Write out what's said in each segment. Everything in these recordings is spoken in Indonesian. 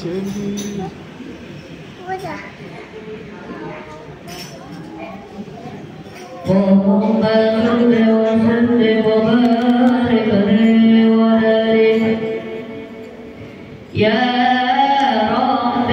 Sandy. اللهم صل وسلم وبارك عليه وعلى يا رب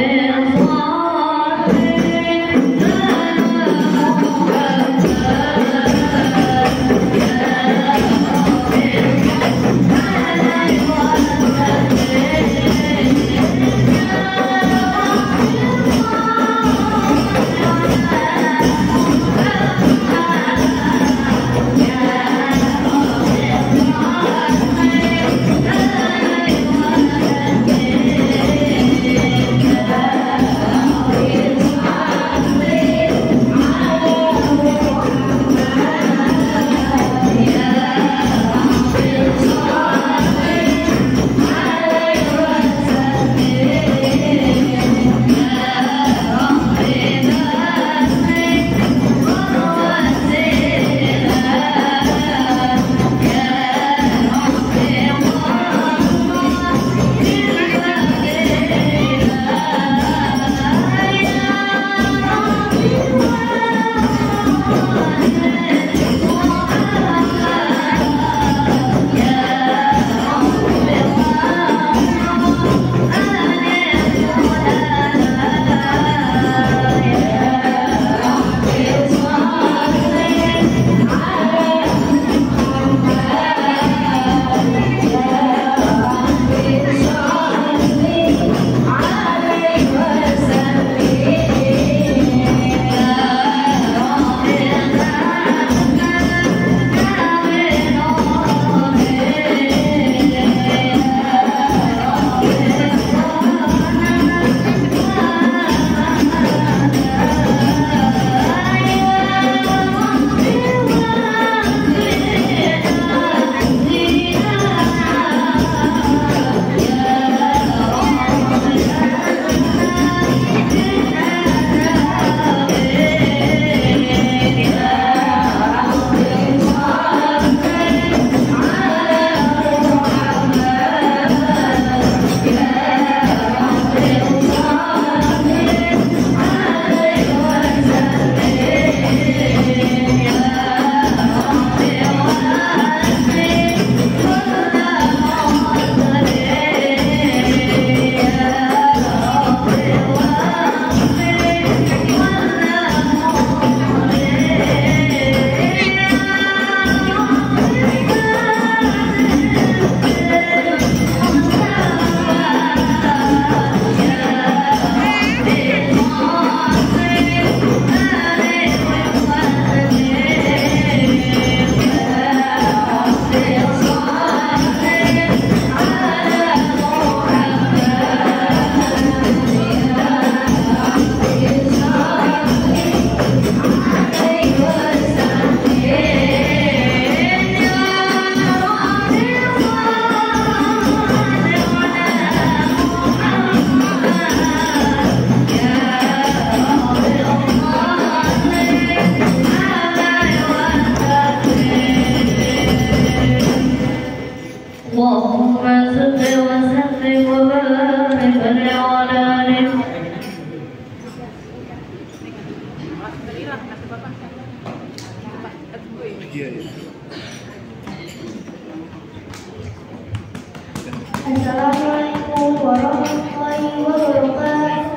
Assalamualaikum warahmatullahi wabarakatuh.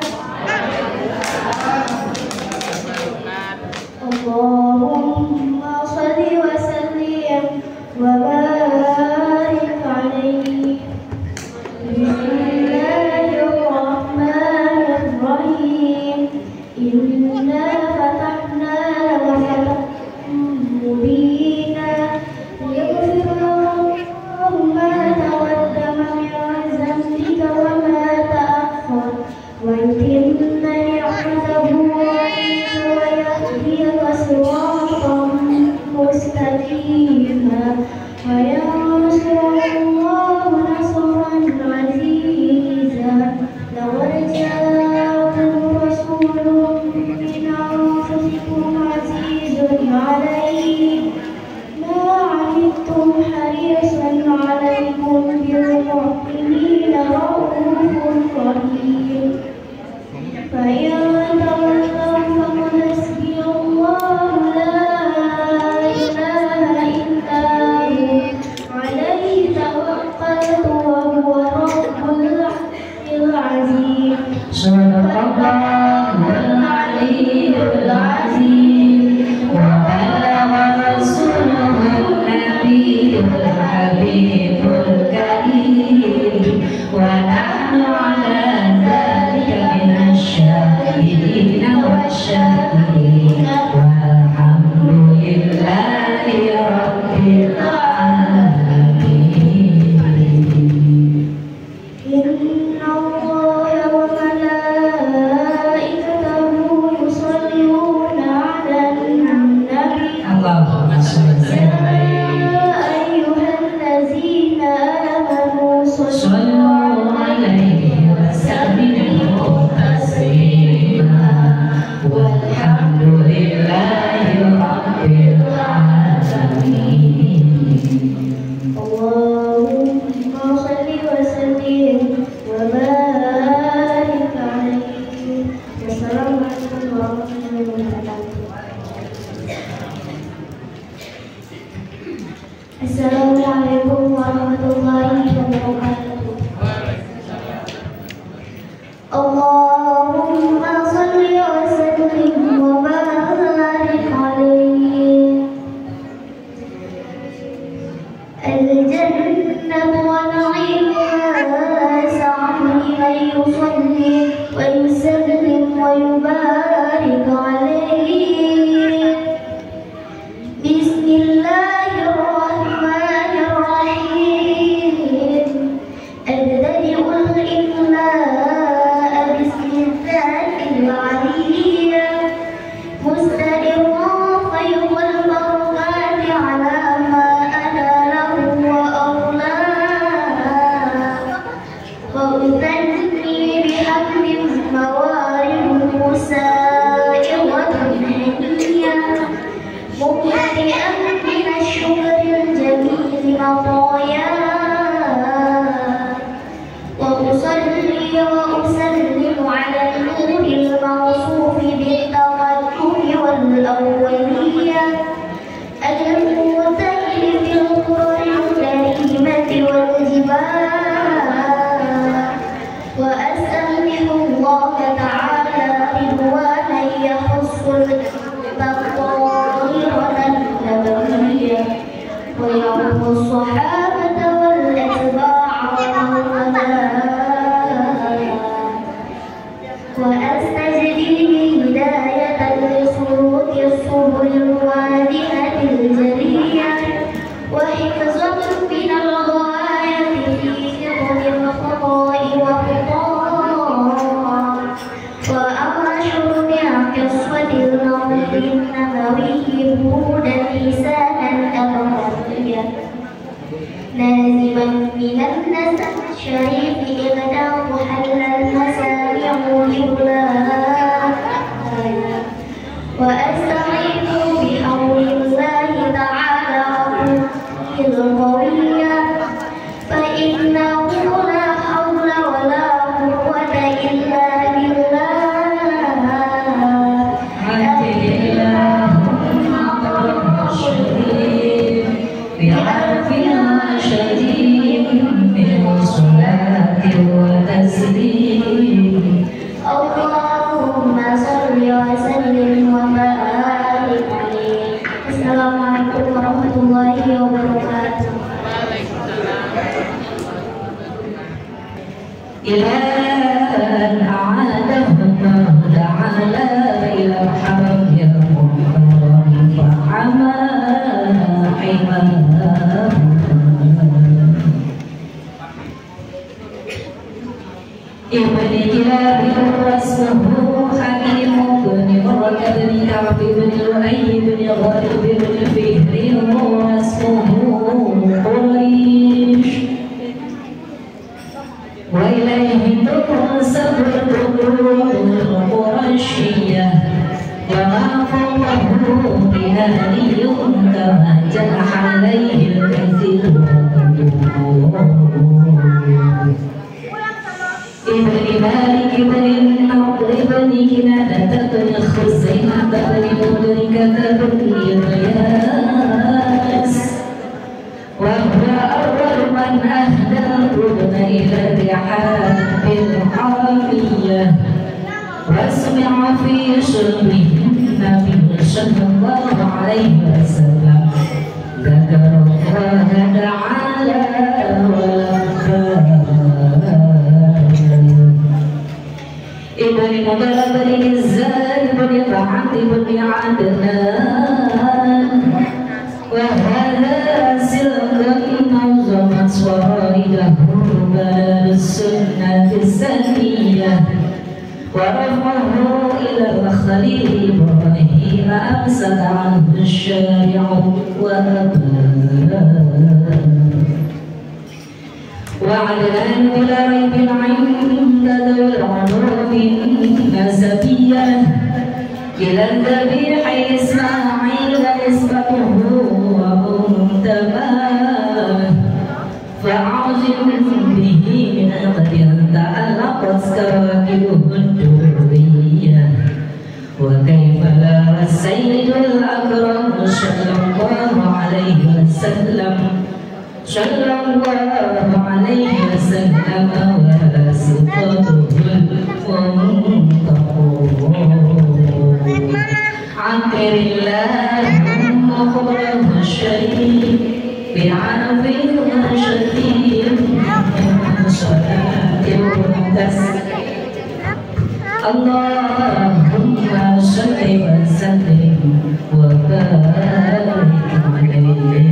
Allahumma shalli wa sallim wa barik alaihi. Bismillahirrahmanirrahim. Inna fatahna laka fathan mubina liyaghfira Allahu ma taqaddama min dhanbika wa ma ta'akhkhar wa yutimma ni'matahu 'alayka wa yahdiyaka siratan mustaqima wa yansuraka Allahu nasran 'azizan. Laqad ja'akum rasulun min anfusikum 'azizun 'alayhi ma 'anittum harisun 'alaykum bil mu'minina ra'ufun الرحيم فإن تولوا فقل حسبي الله لا إله إلا هو عليه توكلت وهو رب العرش العظيم صدق الله العلي العظيم وبلغ رسوله النبي الحبيب الكريم ونحن على ذلك من الشاهدين والشاكرين والحمد لله رب العالمين. إن الله وملائكته يصلون على النبي اللهم صل يا أيها الذين آمنوا صلوا عليه وسلموا تسليما والحمد لله رب العالمين. اللهم صل وسلم وبارك عليه. والسلام عليكم ورحمة الله وبركاته. السلام عليكم ورحمة الله وبركاته. اللهم صل وسلم وبارك عليه. الجنة ونعيمها سعة لمن يصلي ويسلم ويبارك عليه. بسم الله الرحمن الرحيم. أبتدئ الإملاء باسم الذات العلية مستمرا فيض البركات على ما أناله وأولاه وأثني بحمد موارد سائغة هنية ممتلئا من الشكر الجميل مطاياه وأصلي وأسلم على النور الموصوف بالتقدم والأولية المتكل في القرى الكريمة والجبال وأستمح الله تعالى رضوانا يخص الطاهرة النبوية ويعم الصحابة والأتباع ومن وأستجدي هداية لسلوك السبل الواضحة الجلية وحفظا من الغاية في حفظ الخطأ وخطأ وأنشر بقصة المولد النبوي هودا لسانا أبويا لازما من النسب الشريف إغداء حل المسامع لولاها وأستعين بحول الله تعالى القوية فإنه لا حول ولا قوة إلا بالله. اللهم قرب الشريف بعرفها شديد من صلاة وتسليم. اللهم صل وسلم وبارك عليه. السلام عليكم ورحمة الله وبركاته. إلهًا أعادهما تعالى إلى الحرم المحرم فحمى حماه. ابن كلاب واسمه حكيم بن مرة بن كعب بن لؤي بن غالب بن فهر واسمه قريش وإليه تنسب القلوب القرشية وما فوقه بهادي كما جنح عليه الكثير ابن بن كنانة بن خزيمة بن مدركة بن إلياس وهو أول من أهدى الركن إلى الرحاب الحرمية وسمع في شربه النبي صلى الله عليه وسلم ذكر الله تعالى ابن مضر بن الزاد بن طعام بن عدنان وهذا سلك نظمت صائده بلد السنة السنية ورفعه إلى الخليل إبراهيم أمسك عنه الشارع وعدنان بلا ريب عند ذوي العلوم النسبية إلى الذبيح إسماعيل نسبته ومنتماه فعظم به من قد تعلقت كواكبه الدرية وكيف لا السيد الأكرم صلى الله عليه وسلم واسطته المنتقم عكر اللهم قبره الشريف بعافية شديد صلاة وتسليم اللهم صل وسلم وبارك عليه.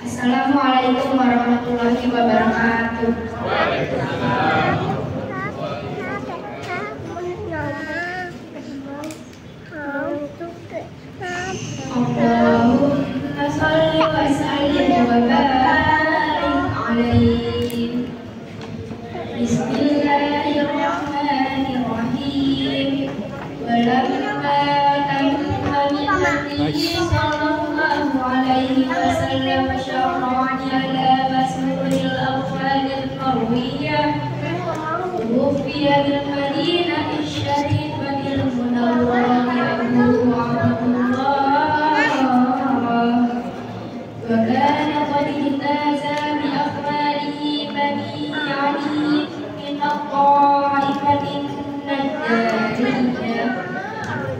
Assalamualaikum warahmatullahi wabarakatuh. Allahumma sholli wa sallim wa barik alaihi. Bismillahirrahmanirrahim. Walamma tamma min nabiyyi sallallahu alaihi wasallam syara'ani ala mas'ulil awwalil qarwiyyah tuwfiya bil madinati syarifatil munawwarati Abu Abdullah wa kana qad intaza bi akhbarihi bani Ali min at-ta'ifatin najjariyah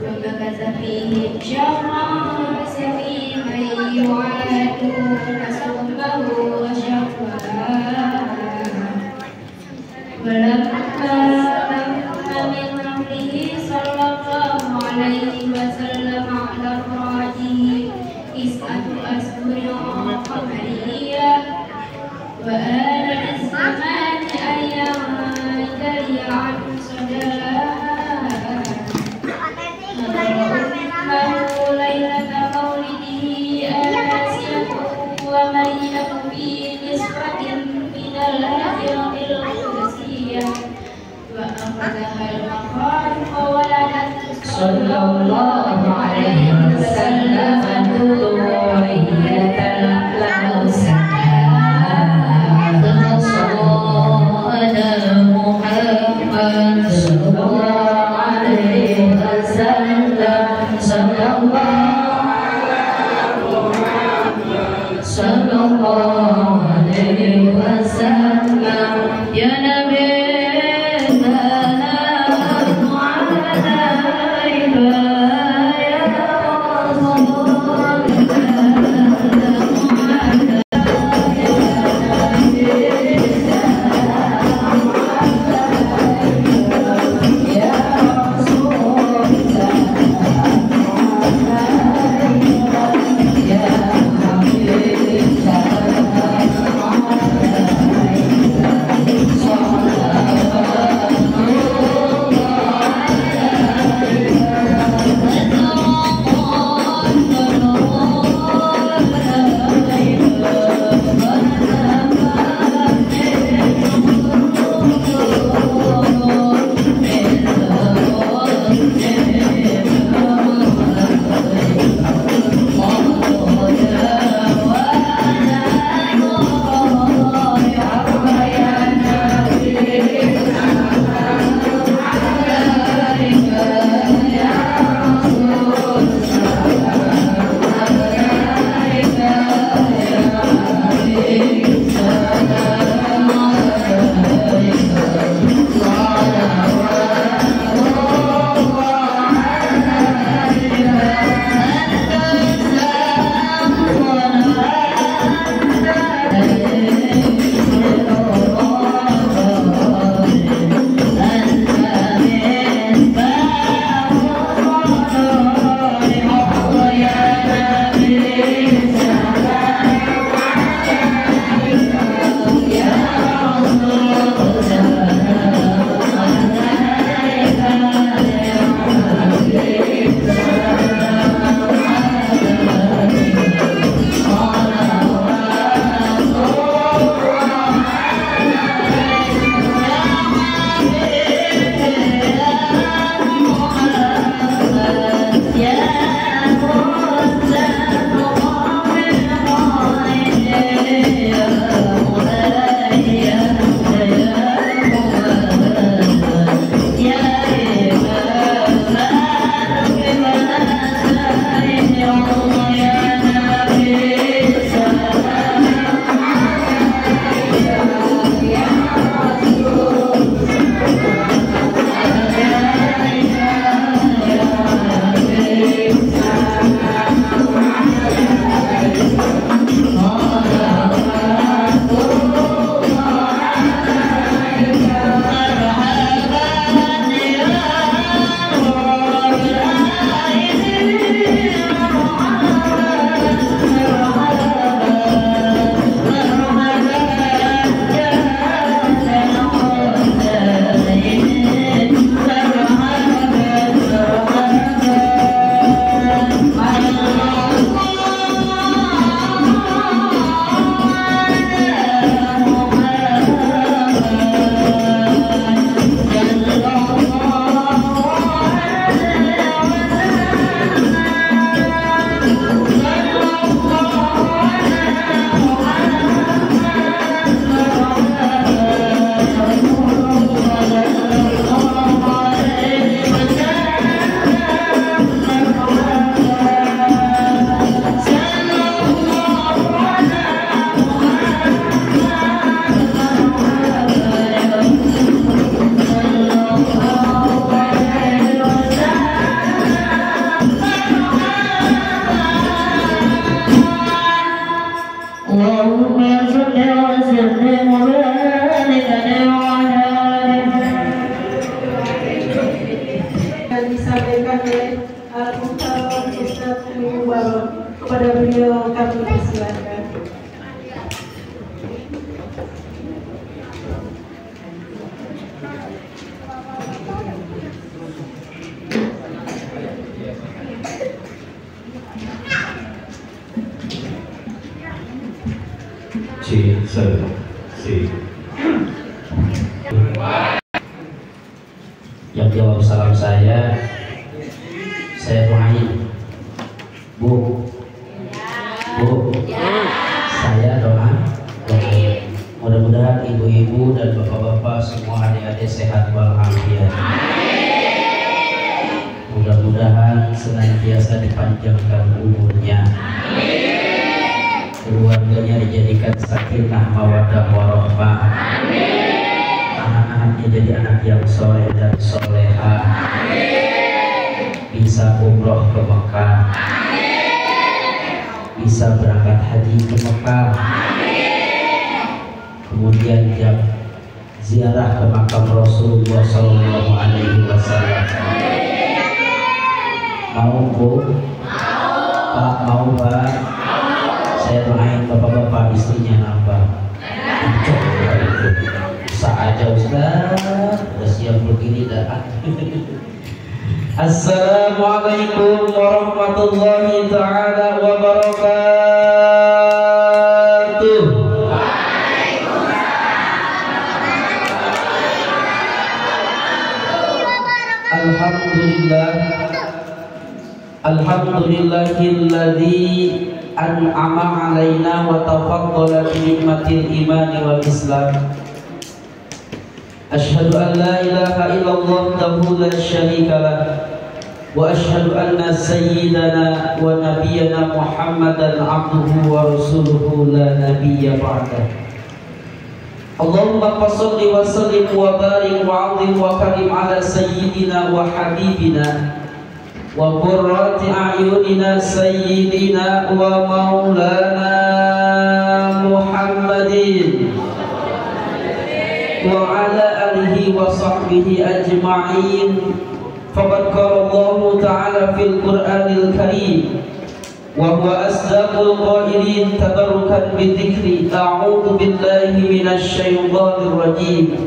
wa makatha fihim syara'an samiman yu'aduna summahu wa syafa'ah walamma tamma min amrihi sallallahu alaihi wasallam ala rajihi is'atu asburin qamariyah wa ala az-zamani ayyaman jariya an sadah laylata maulidihi asiyatu wa maryam fi nisbatin minal hajratil qudsiyah wa akhadha al-maqam wa waladat sallallahu alaihi wasallam dhurriyatan lahu salam sallallahu ala Muhammad sallallahu alaihi wasallam sallallahu alaihi wasallam ya nabi salam alaika kepada beliau kami persilakan. Yang jawab salam saya doain, Bu, saya doain. Mudah-mudahan ibu-ibu dan bapak-bapak semua adik-adik sehat walafiat. Mudah-mudahan senantiasa dipanjangkan umurnya. Keluarganya dijadikan sakinah mawaddah warahmah. Anak-anaknya jadi anak yang soleh dan soleha. Bisa umroh ke Mekah. Bisa berangkat haji ke Mekah. Kemudian ziarah ke makam Rasulullah SAW. Mau Bu? Pak, mau Pak? Saya doain bapak-bapak istrinya nambah. Bisa aja Ustaz, udah siap begini dah. Assalamualaikum warahmatullahi ta'ala wabarakatuh. Alhamdulillahilladzi an'ama alaina wa tafaddala bi nikmatil iman wal islam. Asyhadu an la ilaha illallah wahdahu la syarika lah wa asyhadu anna sayyidana wa nabiyyana Muhammadan abduhu wa rasuluhu la nabiyya ba'dah. Allahumma shalli wa sallim wa barik wa 'azim wa karim ala sayyidina wa habibina wa qurrati a'yunina sayyidina wa maulana Muhammadin wa ala alihi wa sahbihi ajma'in. Faqad qala Allah ta'ala fil Qur'anil Karim wa huwa asdaqul qailin tabarrukan bi dzikri a'udzu billahi minasy syaithanir rajim.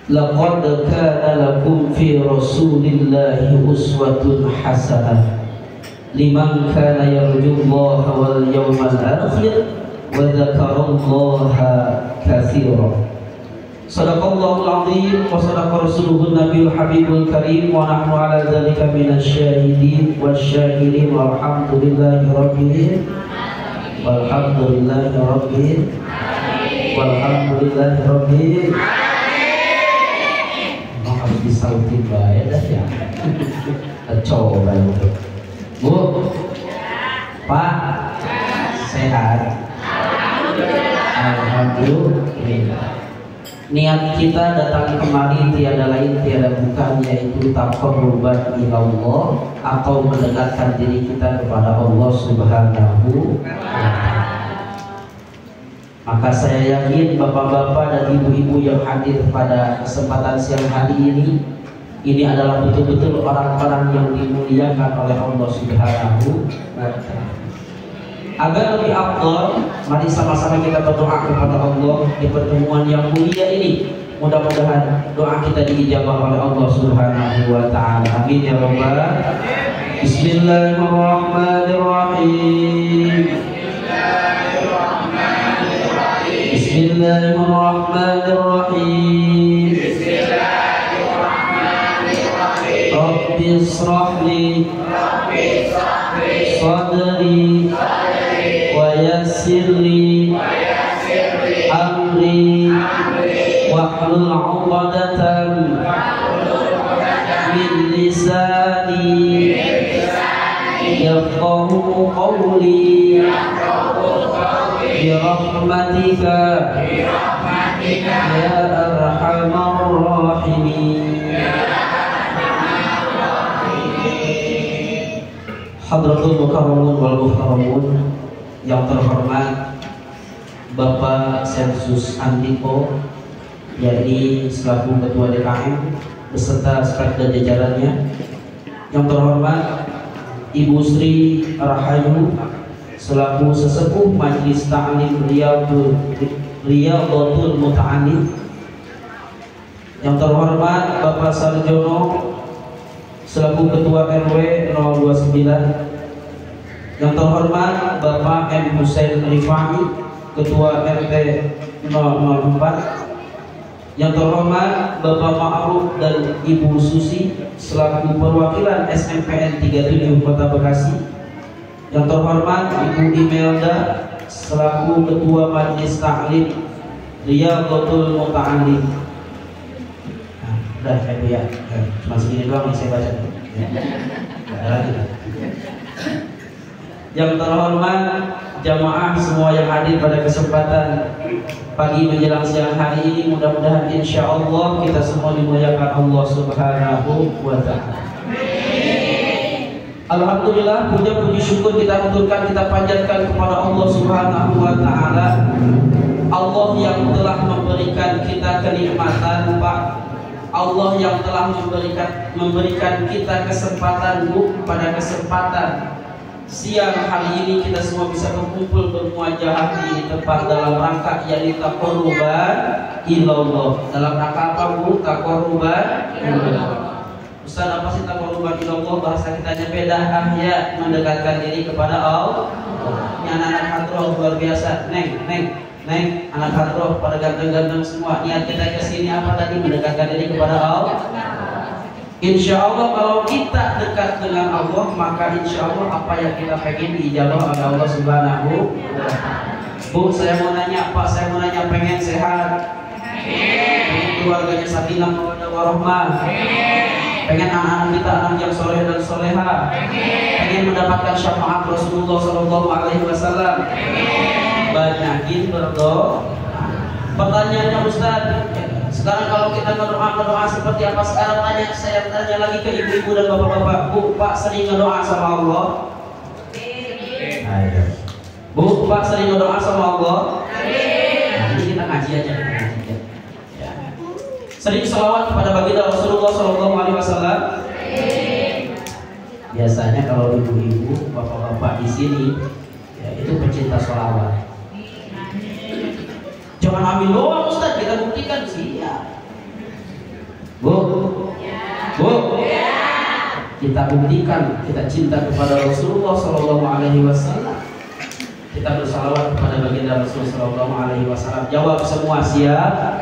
Laqad kana lakum fi Rasulillahi uswatun hasanah liman kana yarjullaha wal yawmal akhir wa dzakarallaha katsiran. Shadaqallahul azim wa shadaqa rasuluhun nabiyul habibul karim wa nahnu ala dzalika minasyahidin wasyakirin walhamdulillahi rabbil disautin bae dah ya. Coba itu. Bu. Pak. Sehat. Alhamdulillah. Niat kita datang kemari tiada lain tiada bukan yaitu taqarruban ila Allah atau mendekatkan diri kita kepada Allah Subhanahu wa ta'ala. Maka saya yakin bapak-bapak dan ibu-ibu yang hadir pada kesempatan siang hari ini adalah betul-betul orang-orang yang dimuliakan oleh Allah Subhanahu wa ta'ala. Agar lebih afdal, mari sama-sama kita berdoa kepada Allah di pertemuan yang mulia ini. Mudah-mudahan doa kita diijabah oleh Allah Subhanahu wa ta'ala. Amin ya rabbal alamin. Bismillahirrahmanirrahim. Bismillahirrahmanirrahim. Rabbi ishrah li sadri wa yassir li amri wahlul 'uqdatam min lisani yafqahu qawli. birahmatika ya arhamar rahimin. Hadratul Mukarramun wal Muhtaраmun, yang terhormat Bapak Sensus Antiko, yakni selaku Ketua DKM beserta staf dan jajarannya. Yang terhormat Ibu Sri Rahayu selaku sesepuh Majelis Ta'lim Riyadhatul Muta'alim. Yang terhormat Bapak Sarjono selaku Ketua RW 029. Yang terhormat Bapak M. Husain Rifai, Ketua RT 004. Yang terhormat Bapak Ma'ruf dan Ibu Susi selaku perwakilan SMPN 37 Kota Bekasi. Yang terhormat Ibu Imelda selaku Ketua Majelis Ta'lim Riyadhatul Muta'alim. Nah, udah ya Bu ya. Cuma segini doang yang saya baca. Enggak ada lagi. Yang terhormat jamaah semua yang hadir pada kesempatan pagi menjelang siang hari ini, mudah-mudahan insya Allah kita semua dimuliakan Allah Subhanahu wa Ta'ala. Alhamdulillah, puja puji syukur kita aturkan, kita panjatkan kepada Allah Subhanahu wa Ta'ala. Allah yang telah memberikan kita kenikmatan, Pak. Allah yang telah memberikan kita kesempatan, Bu, pada kesempatan siang hari ini kita semua bisa berkumpul bermuajah di tempat dalam rangka yakni taqarruban ilallah. Dalam rangka apa, Bu? Taqarruban ilallah. Ustaz, apa sih taqarruban ilallah? Bahasa kitanya beda, ya, mendekatkan diri kepada Allah. Ini anak-anak hadroh luar biasa. Neng, anak hadroh pada ganteng-ganteng semua. Niat kita kesini apa tadi? Mendekatkan diri kepada Allah. Insya Allah kalau kita dekat dengan Allah, maka insya Allah apa yang kita pengen diijabah oleh Allah Subhanahu wa Ta'ala. Bu, saya mau nanya, Pak, saya mau nanya, pengen sehat, pengen keluarganya sakinah mawaddah warahmah, pengen anak-anak kita anak yang soleh dan soleha, pengen mendapatkan syafaat Rasulullah SAW, banyakin berdoa. Pertanyaannya, Ustaz, sekarang kalau kita berdoa seperti apa? Sekarang saya tanya lagi ke ibu-ibu dan bapak-bapak. Bu, Pak sering ngedoa sama Allah? Ayo. Bu, Pak sering ngedoa sama Allah? Nah, ini kita ngaji aja. Ya. Sering selawat kepada baginda Rasulullah SAW? Biasanya kalau ibu-ibu, bapak-bapak di sini, ya, itu pecinta selawat. Jangan ambil doang, Ustaz, kita buktikan sih ya. Bu, kita buktikan kita cinta kepada Rasulullah SAW. Kita bersalawat kepada baginda Rasulullah SAW. Jawab semua, siap?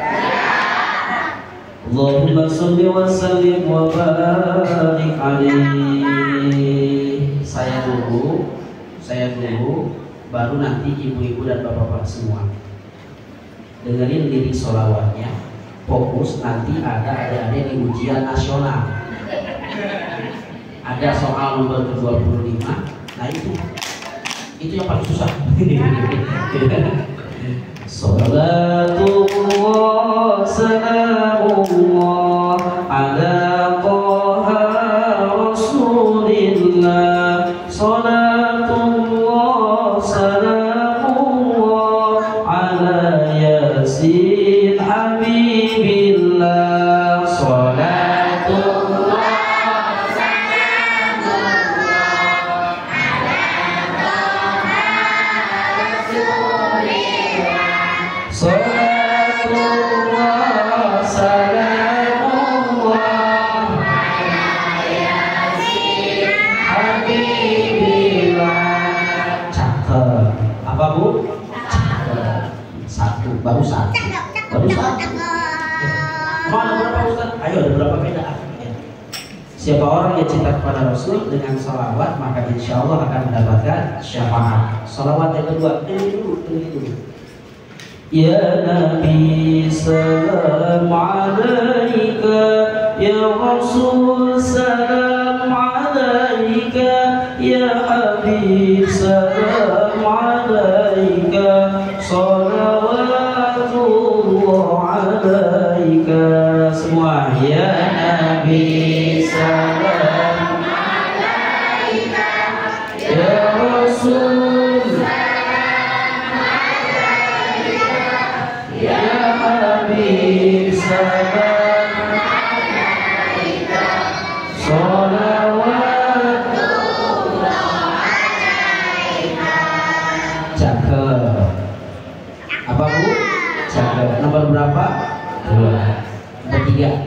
Allahumma sholli wa sallim wa barik alaihi. Saya dulu, baru nanti ibu-ibu dan bapak-bapak semua. Dengerin lirik sholawatnya, fokus, nanti ada adik-adik di ujian nasional. Ada soal nomor ke-25. Nah itu yang paling susah. Salatullah salamullah ala Taha Rasulillah. Salatullah salamullah ala Yasin Habibillah. Salatullah baru satu. Mau ada berapa, Ustaz? Ayo, ada berapa beda? Siapa orang yang cinta kepada Rasul dengan salawat, maka insya Allah akan mendapatkan syafaat. Salawat yang kedua, dulu. Ya Nabi salam alaika, ya Rasul salam alaika, ya Habib salam alaika. alaika. Semua ya Nabi salam alaika, ya Rasul salam alaika, ya Habib salam alaika, sholawatullah alaika. Cakep. Apa Bu? Cakep. Nomor berapa? 2. Nomor 3.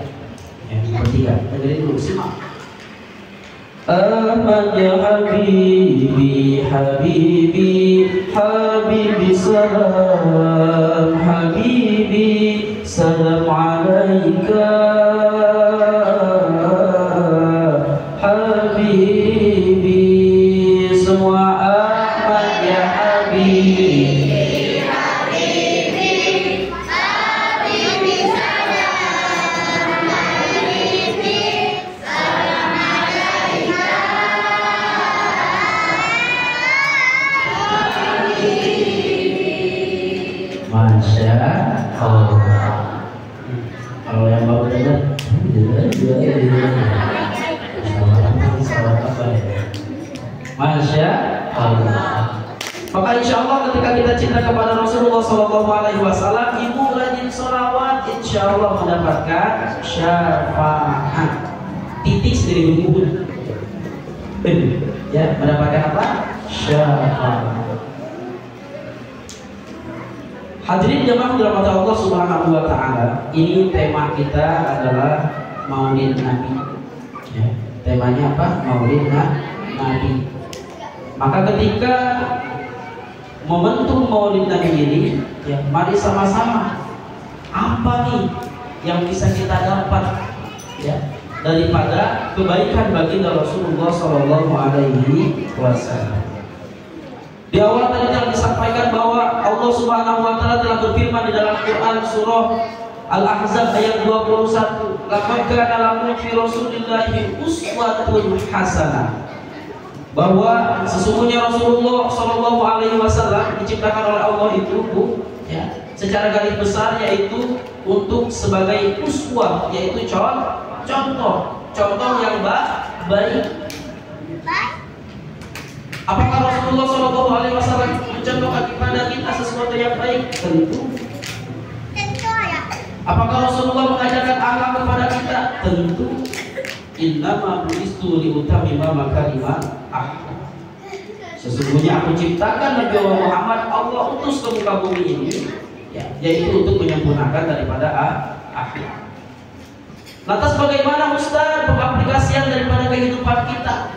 Nomor 3. Dengerin dulu, simak. Ahmad ya Habibi, Habibi, Habibi salam, Habibi salam alaika, Habibi. Semua Ahmad ya Habibi. Masya Allah. Kalau yang baru dengar, Masya Allah. Maka insya Allah ketika kita cinta kepada Rasulullah SAW, ibu rajin sholawat, insya Allah mendapatkan syafaat. Titik sendiri ibu. Ya, mendapatkan apa? Syafaat. Hadirin jamaah dirahmati Allah Subhanahu wa taala. Ini tema kita adalah Maulid Nabi. Ya, temanya apa? Maulid Nabi. Maka ketika momentum Maulid Nabi ini, ya, mari sama-sama apa nih yang bisa kita dapat, ya, daripada kebaikan baginda Rasulullah Shallallahu Alaihi Wasallam. Di awal tadi telah disampaikan bahwa Allah Subhanahu wa taala telah berfirman di dalam Quran surah Al-Ahzab ayat 21, "Laqad kana lakum fi Rasulillahi uswatun hasanah." Bahwa sesungguhnya Rasulullah Shallallahu alaihi wasallam diciptakan oleh Allah itu, Bu, ya, secara garis besar yaitu untuk sebagai uswah, yaitu contoh yang baik. Apakah Rasulullah Shallallahu Alaihi Wasallam mencontohkan kepada kita sesuatu yang baik? Tentu. Apakah Rasulullah mengajarkan akhlak kepada kita? Tentu. Innama bu'istu liutammima makarimal akhlak. Sesungguhnya aku ciptakan Nabi Muhammad, Allah utus ke muka bumi ini, ya, yaitu untuk menyempurnakan daripada akhlak. Lantas bagaimana Ustaz pengaplikasian daripada kehidupan kita?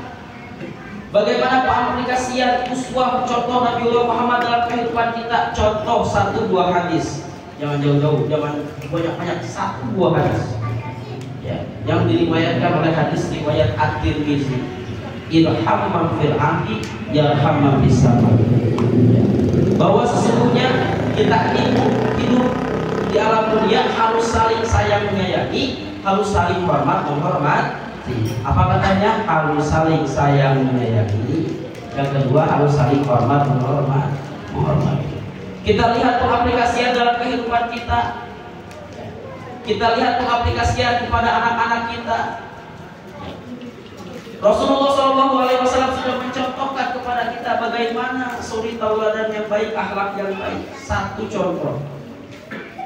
Bagaimana pengaplikasian uswah contoh Nabiullah Muhammad dalam kehidupan kita? Contoh 1-2 hadis. Jangan jauh-jauh, jangan banyak-banyak, 1-2 hadis. Ya, yang diriwayatkan oleh hadis riwayat At-Tirmizi. Irham man fil ardi yarham man fis sama. Bahwa sesungguhnya kita hidup di alam dunia harus saling sayang menyayangi, harus saling hormat menghormati. Apa katanya? Harus saling sayang menyayangi. Yang kedua harus saling hormat menghormati. Kita lihat pengaplikasian dalam kehidupan kita. Kita lihat pengaplikasian kepada anak-anak kita. Rasulullah SAW sudah mencontohkan kepada kita bagaimana suri tauladan yang baik, akhlak yang baik. 1 contoh.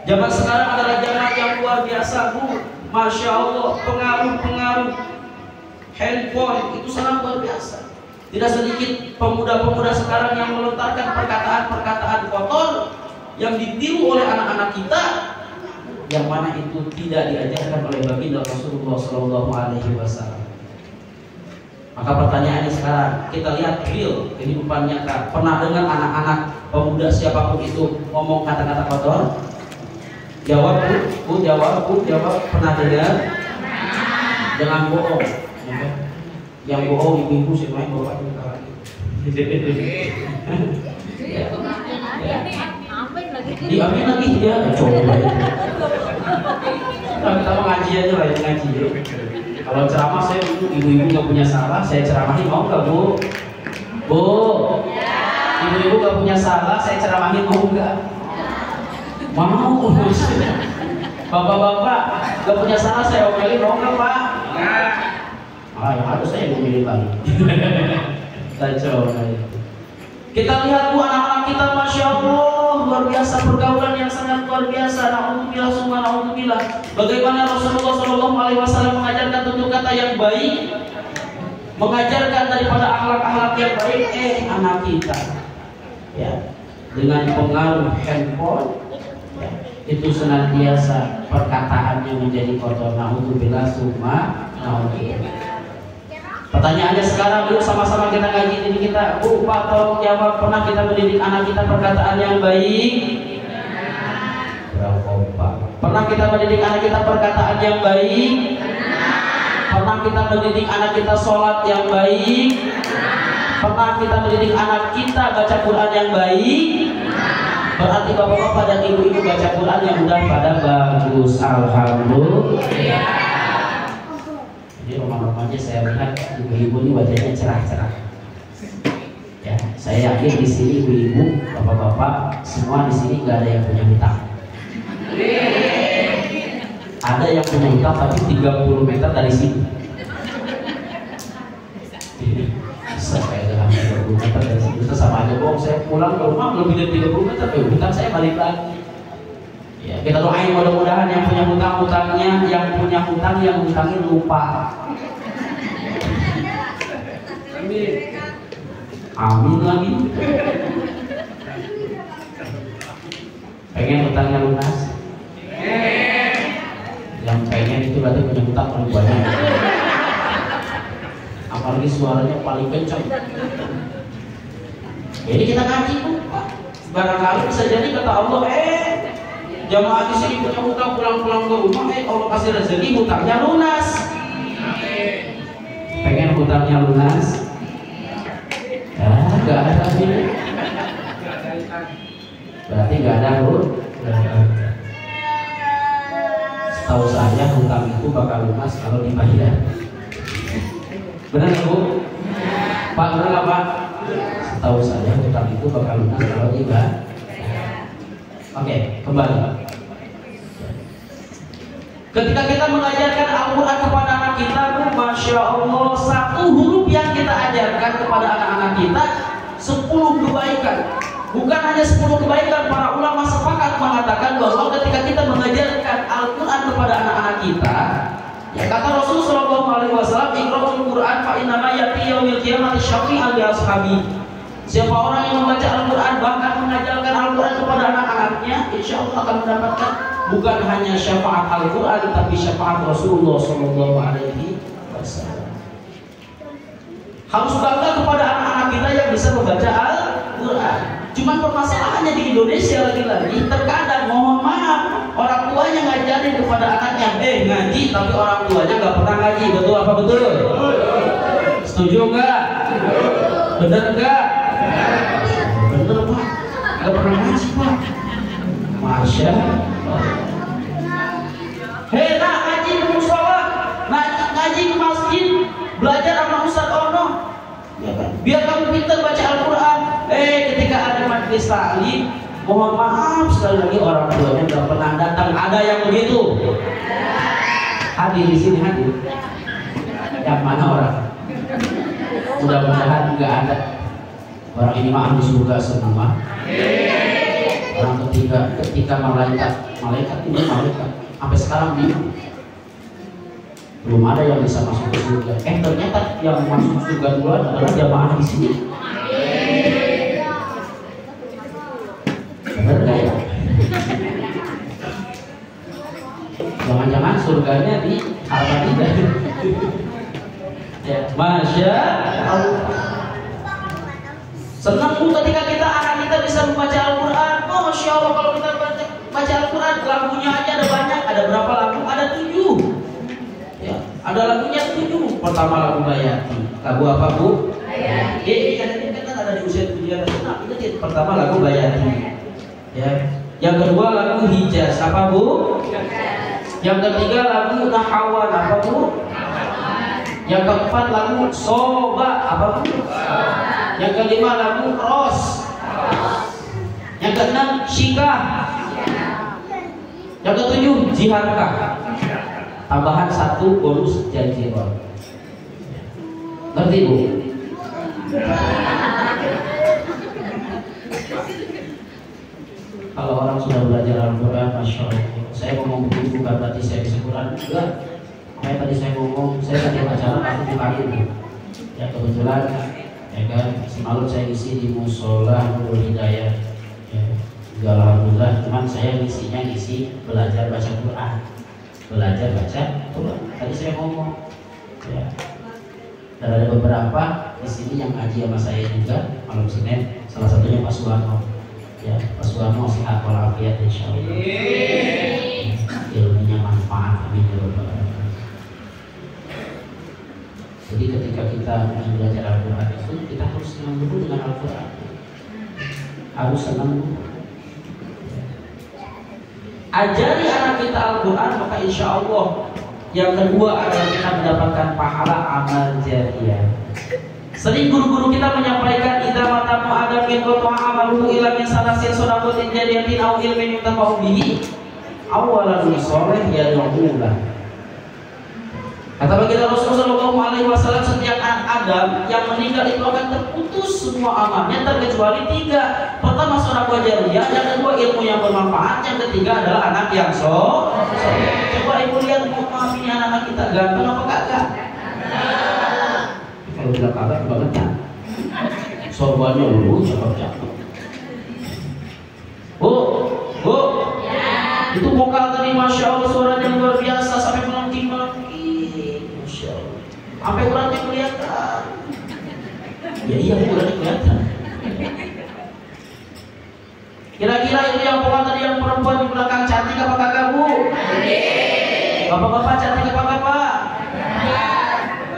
Zaman sekarang adalah zaman yang luar biasa, Bu. Masya Allah, pengaruh handphone itu sangat luar biasa. Tidak sedikit pemuda-pemuda sekarang yang melontarkan perkataan-perkataan kotor yang ditiru oleh anak-anak kita, yang mana itu tidak diajarkan oleh baginda Rasulullah SAW. Maka pertanyaannya sekarang, kita lihat real kehidupan nyata. Pernah dengar anak-anak pemuda siapapun itu ngomong kata-kata kotor? Jawab, Bu, jawab. Pernah dengar? Jangan bohong. Yang bohong ibu-ibu semuanya bapak kita lagi. Diamin lagi dia coba. Kita mau ngaji aja lah, ngaji. Kalau ceramah saya ibu-ibu nggak punya salah, saya ceramahin, mau nggak Bu? Bu, ibu-ibu nggak punya salah, saya ceramahin, mau nggak? Mau. Bapak-bapak gak punya salah saya omelin dong nggak Pak? Yang harus saya memilih lagi. Kacau. Kita lihat Bu, anak-anak kita Masya Allah luar biasa, pergaulan yang sangat luar biasa. Na'udzubillah summa na'udzubillah. Bagaimana Rasulullah SAW mengajarkan tutur kata yang baik, mengajarkan daripada akhlak-akhlak yang baik. Anak kita ya dengan pengaruh handphone ya, itu senantiasa perkataannya menjadi kotor. Na'udzubillah summa na'udzubillah. Pertanyaannya sekarang, yuk sama-sama kita ngaji diri kita. Bu, Pak, tolong jawab, pernah kita mendidik anak kita perkataan yang baik? Berapa Pak? Pernah kita mendidik anak kita perkataan yang baik? Pernah kita mendidik anak kita sholat yang baik? Pernah kita mendidik anak kita baca Quran yang baik? Berarti bapak-bapak dan ibu-ibu baca Quran yang udah pada bagus. Alhamdulillah. Jadi rumah-rumahnya saya lihat ibu-ibu ini wajahnya cerah-cerah. Ya, saya yakin di sini ibu-ibu, bapak-bapak semua di sini nggak ada yang punya hutang. Ada yang punya hutang tapi 30 meter dari sini. Saya dengan 30 meter dari sini itu sama aja bohong. Saya pulang ke rumah lebih dari 30 meter, hutang saya balik lagi. Ya, kita doain mudah-mudahan yang punya hutang-hutangnya, yang punya hutang yang hutangin lupa. Amin lagi. Pengen hutangnya lunas? Yang pengen itu berarti punya hutang paling banyak. Apalagi suaranya paling kencang. Jadi kita ngaji Bu, barangkali bisa jadi kata Allah, jamaah di sini punya hutang, pulang-pulang ke rumah, Allah kasih rezeki hutangnya lunas. Pengen hutangnya lunas? Ya, nggak ada ini. Berarti nggak ada hutang. Setahu saya hutang itu bakal lunas kalau dibayar. Benar nggak Bu? Pak, benar nggak Pak? Setahu saya hutang itu bakal lunas kalau dibayar. Oke, kembali. Ketika kita mengajarkan Al-Quran kepada anak kita, Masya Allah, satu huruf yang kita ajarkan kepada anak-anak kita 10 kebaikan. Bukan hanya 10 kebaikan, para ulama sepakat mengatakan bahwa ketika kita mengajarkan Al-Quran kepada anak-anak kita, ya kata Rasulullah SAW, Iqra'ul Quran fa innama ya'ti yaumil qiyamati syafi'an li ashabi. Siapa orang yang membaca Al-Quran bahkan mengajarkan Al-Quran kepada anak-anaknya, insya Allah akan mendapatkan bukan hanya syafaat Al-Quran, tapi syafaat Rasulullah SAW. Harus bangga kepada anak-anak kita yang bisa membaca Al-Quran. Cuman permasalahannya di Indonesia lagi-lagi, terkadang mohon maaf, orang tuanya ngajarin kepada anaknya, ngaji, tapi orang tuanya nggak pernah ngaji. Betul apa betul? Setuju nggak? Bener nggak? Bener Pak, nggak pernah ngaji Pak. Masya Allah. Nak ngaji ke musola, ngaji ke masjid, belajar sama Ustaz Ono, ya kan? Biar kamu pintar baca Al-Quran. Ketika ada majelis taklim, mohon maaf sekali lagi orang tuanya nggak pernah datang. Ada yang begitu? Hadir di sini hadir. Yang mana orang? Mudah-mudahan nggak ada. Orang ini mah ahli surga semua. Orang ketika malaikat ini malaikat sampai sekarang belum ada yang bisa masuk ke surga. Ternyata yang masuk surga duluan adalah jamaah di sini. Benar nggak ya? Jangan-jangan surganya di harta tidak? Ya, Masya Allah. Senang Bu ketika anak kita bisa membaca Al-Quran. Masya Allah, kalau kita baca Al-Quran, lagunya aja ada banyak. Ada berapa lagu? Ada 7. Ya, ada lagunya 7. Pertama lagu Bayati. Lagu apa Bu? Bayati. Ini kan ada di usia 7 tahun. Ini pertama lagu Bayati. Ya. Yang kedua lagu Hijaz. Apa Bu? Yang ketiga lagu Nahawan. Apa Bu? Yang keempat lagu Soba. Apa Bu? Yang kelima lagu Ros. Yang keenam Syikah. Yang ketujuh, jihadkah? Tambahan 1 bonus janjiron. Ngerti Bu? Kalau orang sudah belajar Al-Quran, Masya Allah. Saya ngomong begitu bukan berarti saya bisa Quran. Enggak. Kayak tadi saya ngomong, saya tadi acara pasti dipakai. Ya kebetulan, ya kan, semalam saya isi di musola Nurul Hidayah. Ya, alhamdulillah. Cuman saya ngisi belajar baca Quran. Belajar baca Quran. Tadi saya ngomong, ya. Dan ada beberapa di sini yang ngaji sama saya juga malam Senin. Salah satunya Pak Suwarno. Ya, Pak Suwarno sehat walafiat insyaallah. Ilmunya manfaat, amin ya rabbal alamin. Jadi ketika kita belajar Al-Quran itu kita harus senang dulu dengan Al-Quran. Harus senang dulu. Ajari anak kita Al-Quran, maka insya Allah. Yang kedua adalah kita mendapatkan pahala amal jariyah. Sering guru-guru kita menyampaikan idza matamu adam min qata'a amaluhu ila min salasin sadaqatin jariyatin aw ilmin yuntafa'u bihi awalan soleh yad'ulah. Kata baginda Rasulullah sallallahu alaihi wasallam, setiap Adam yang meninggal itu akan terputus semua amalnya terkecuali 3. Pertama sedekah jariyah, yang kedua ilmu yang bermanfaat, yang ketiga adalah anak yang soleh. Coba ibu lihat, maaf ini anak-anak kita ganteng apa kagak? Kalau bilang kagak banget ya. Sorbannya dulu cakep-cakep. Bu, itu vokal tadi Masya Allah suaranya luar biasa sampai melengking-melengking. Masya Allah. Sampai uratnya kelihatan. Ya iya uratnya kelihatan. Kira-kira itu yang vokal tadi yang perempuan di belakang cantik apa kagak Bu? Bapak-bapak cantik apa kagak?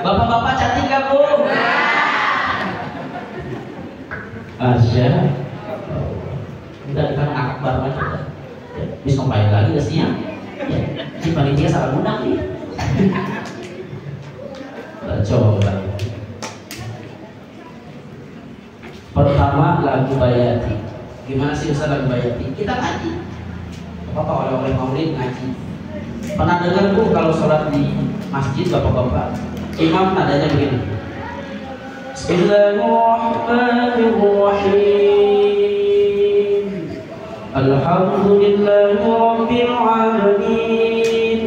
Bapak-bapak cantik gak Bu? Asya. Udah kita akbar aja. Bisa ngapain lagi gasnya? Si panitia salah undang nih. Coba. Pertama lagu Bayati. Gimana sih Ustaz lagu Bayati? Kita ngaji. Apa oleh maulid ngaji. Pernah dengar Bu kalau sholat di masjid bapak-bapak? Imam nadanya begini. Bismillahirrahmanirrahim. Alhamdulillahi rabbil alamin.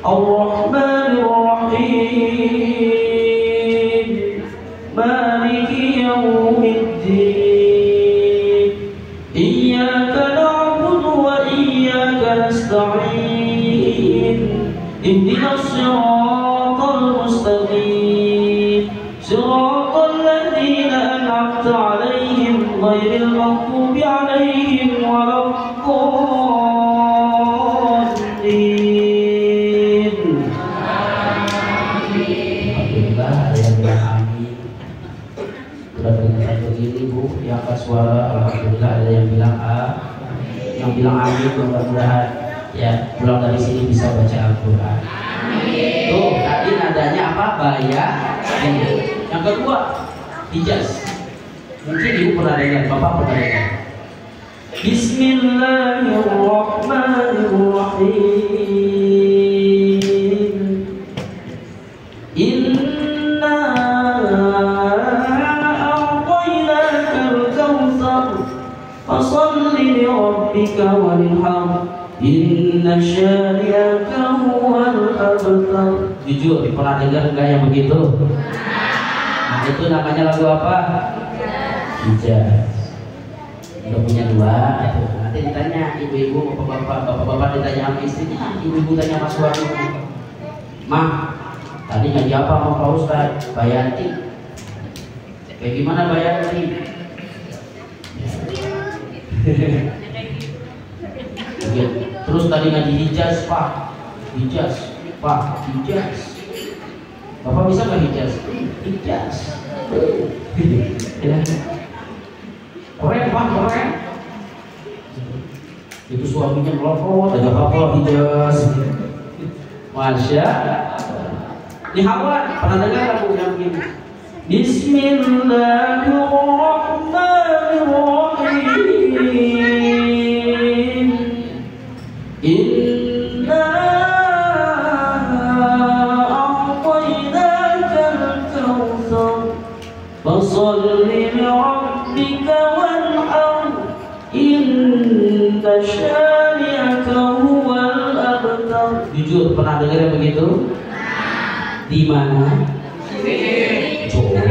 Ar-Rahmanir-Rahim. Maliki yaumiddin. Iyyaka na'budu wa iyyaka nasta'in. Ihdinas siratal mustaqim. Siratal ladzina an'amta 'alaihim ghairil maghdubi 'alaihim waladdallin. Alhamdulillah ada yang bilang amin. Sudah dengar begini Bu, yang angkat suara alhamdulillah ada yang bilang yang bilang amin. Mudah-mudahan ya pulang dari sini bisa baca Al-Quran. Tuh tadi nadanya apa? Bayar. Yang kedua hijaz. Mungkin ibu pernah dengar, bapak pernah dengar. Bismillahirrahmanirrahim. Inna a'tainakal kautsar fasholli li rabbika wanhar. Inna syari'aka huwal abtar. Jujur, pernah dengar enggak yang begitu? Nah, itu namanya lagu apa? Hijaz. Udah punya 2. Nanti ditanya ibu-ibu, bapak-bapak ditanya sama istrinya, ibu-ibu tanya sama suaminya. Mah, tadi ngaji apa sama Pak Ustadz? Bayati. Kayak gimana Bayati? Terus tadi ngaji hijaz Pak. Hijaz Pak, hijaz. Bapak bisa nggak hijaz? Hijaz. Keren Pak, keren. Itu suaminya melopot, ada apa hijaz. Masya. Di Hawa pernah dengar lagu yang begini? Bismillahirrahmanirrahim. inna syani'aka huwal abtar. Jujur pernah dengar yang begitu? Di mana? Coba.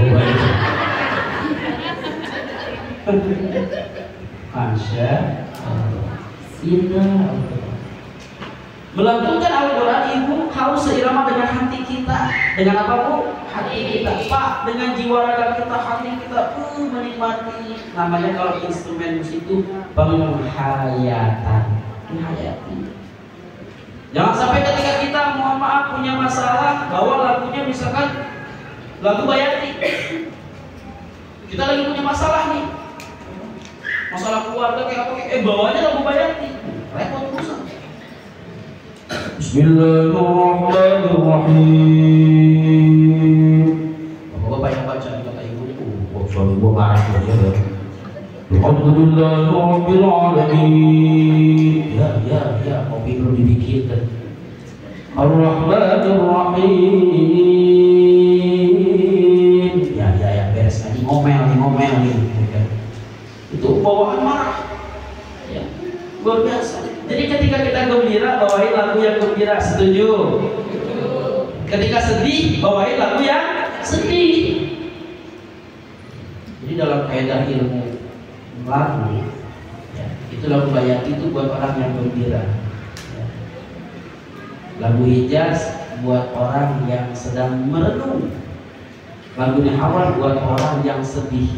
Masya Allah. Indah. Melantunkan Al-Quran itu harus seirama dengan hati kita. Dengan apa Bu? Hati kita. Pak, dengan jiwa raga kita, hati kita menikmati. Namanya kalau instrumen musik itu penghayatan. Menghayati. Jangan sampai ketika kita mohon maaf punya masalah, bawa lagunya misalkan lagu Bayati. Kita lagi punya masalah nih, masalah keluarga kayak apa? Bawanya lagu Bayati. Repot urusan. Bismillahirrahmanirrahim. Bapak yang baca di kata ibuku, suami gua marah aja deh. Alhamdulillahirabbil alamin. Ya, kopi belum dibikin kan. Ar-Rahmanir-Rahim. Ya, beres lagi ngomel nih. Itu bawaan marah. Ya, luar biasa. Jadi ketika kita gembira, bawain lagu yang gembira, setuju? Ketika sedih, bawain lagu yang sedih. Jadi dalam kaidah ilmu lagu, ya, itu lagu Bayati itu buat orang yang gembira. Ya. Lagu Hijaz buat orang yang sedang merenung. Lagu Nihawar buat orang yang sedih.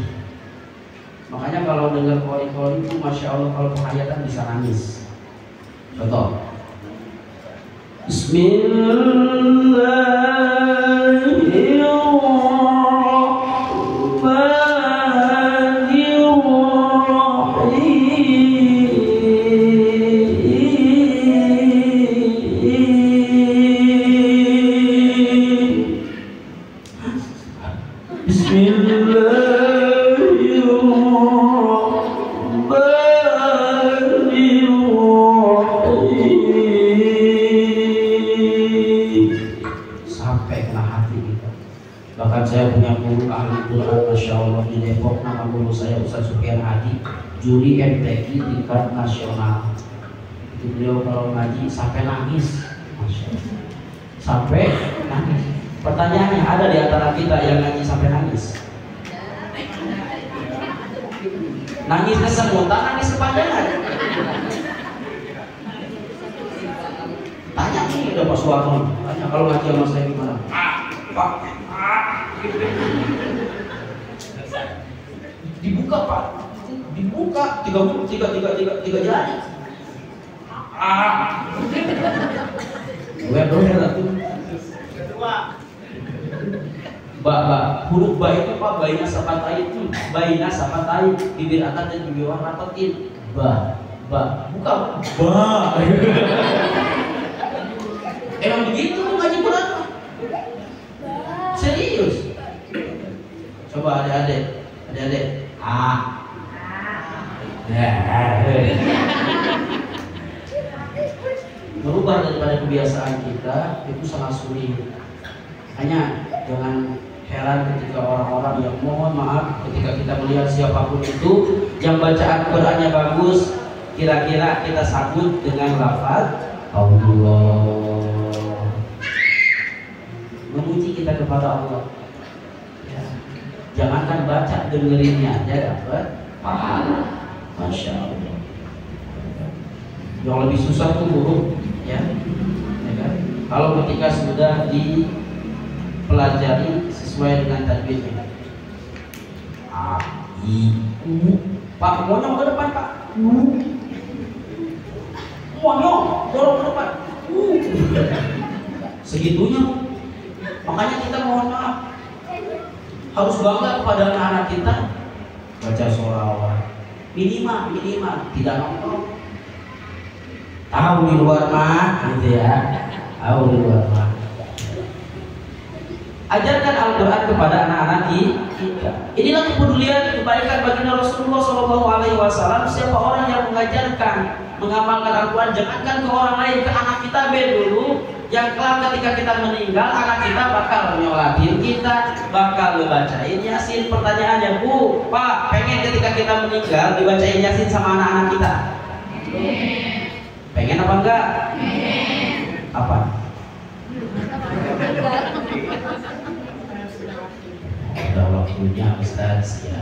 Makanya kalau dengar kori-kori itu, masya Allah, kalau penghayatan bisa nangis. Contoh, saya punya guru ahli Quran, masya Allah, di Depok. Nama guru saya Ustaz Sufyan Hadi, juri MTQ tingkat nasional. Itu beliau kalau ngaji sampai nangis, masya Allah, sampai nangis. Pertanyaannya, ada di antara kita yang ngaji sampai nangis? Nangisnya semutan, nangis kepanjangan. Tanya nih, udah Pak Suwarno, tanya kalau ngaji sama saya gimana? Pak, dibuka Pak, dibuka tiga jari. Gue doer tuh. Ba, huruf ba itu Pak, baina sapatai, bibir atas dan bibir bawah rapetin. Ba, buka ba. Emang begitu ngaji Quran? Serius? Coba adik-adik. Merubah daripada kebiasaan kita itu sangat sulit. Hanya jangan heran ketika orang-orang yang mohon maaf ketika kita melihat siapapun itu yang bacaan Qurannya bagus, kira-kira kita sambut dengan lafaz Allah. Memuji kita kepada Allah. Ya. Jangankan baca, dengerinnya aja dapat pahala. Masya Allah. Yang lebih susah tuh huruf, ya kan? Kalau ketika sudah dipelajari sesuai dengan tajwidnya. A, I, U. Pak, monyong ke depan Pak. Monyong, dorong ke depan. Segitunya. Makanya kita mohon maaf, harus bangga kepada anak-anak kita baca sholawat minimal tidak nongkrong. Tahu di luar mah, gitu ya. Tahu di luar mah. Ajarkan Al-Quran kepada anak-anak kita. Inilah kepedulian kebaikan baginda Rasulullah SAW. Siapa orang yang mengajarkan, mengamalkan Al-Quran, jangankan ke orang lain, ke anak kita dulu. Yang kelak ketika kita meninggal, anak kita bakal nyolatin kita, bakal ngebacain Yasin. Pertanyaannya, Bu, Pak, pengen ketika kita meninggal dibacain Yasin sama anak-anak kita? Pengen apa enggak? Apa? Udah waktunya Ustaz ya.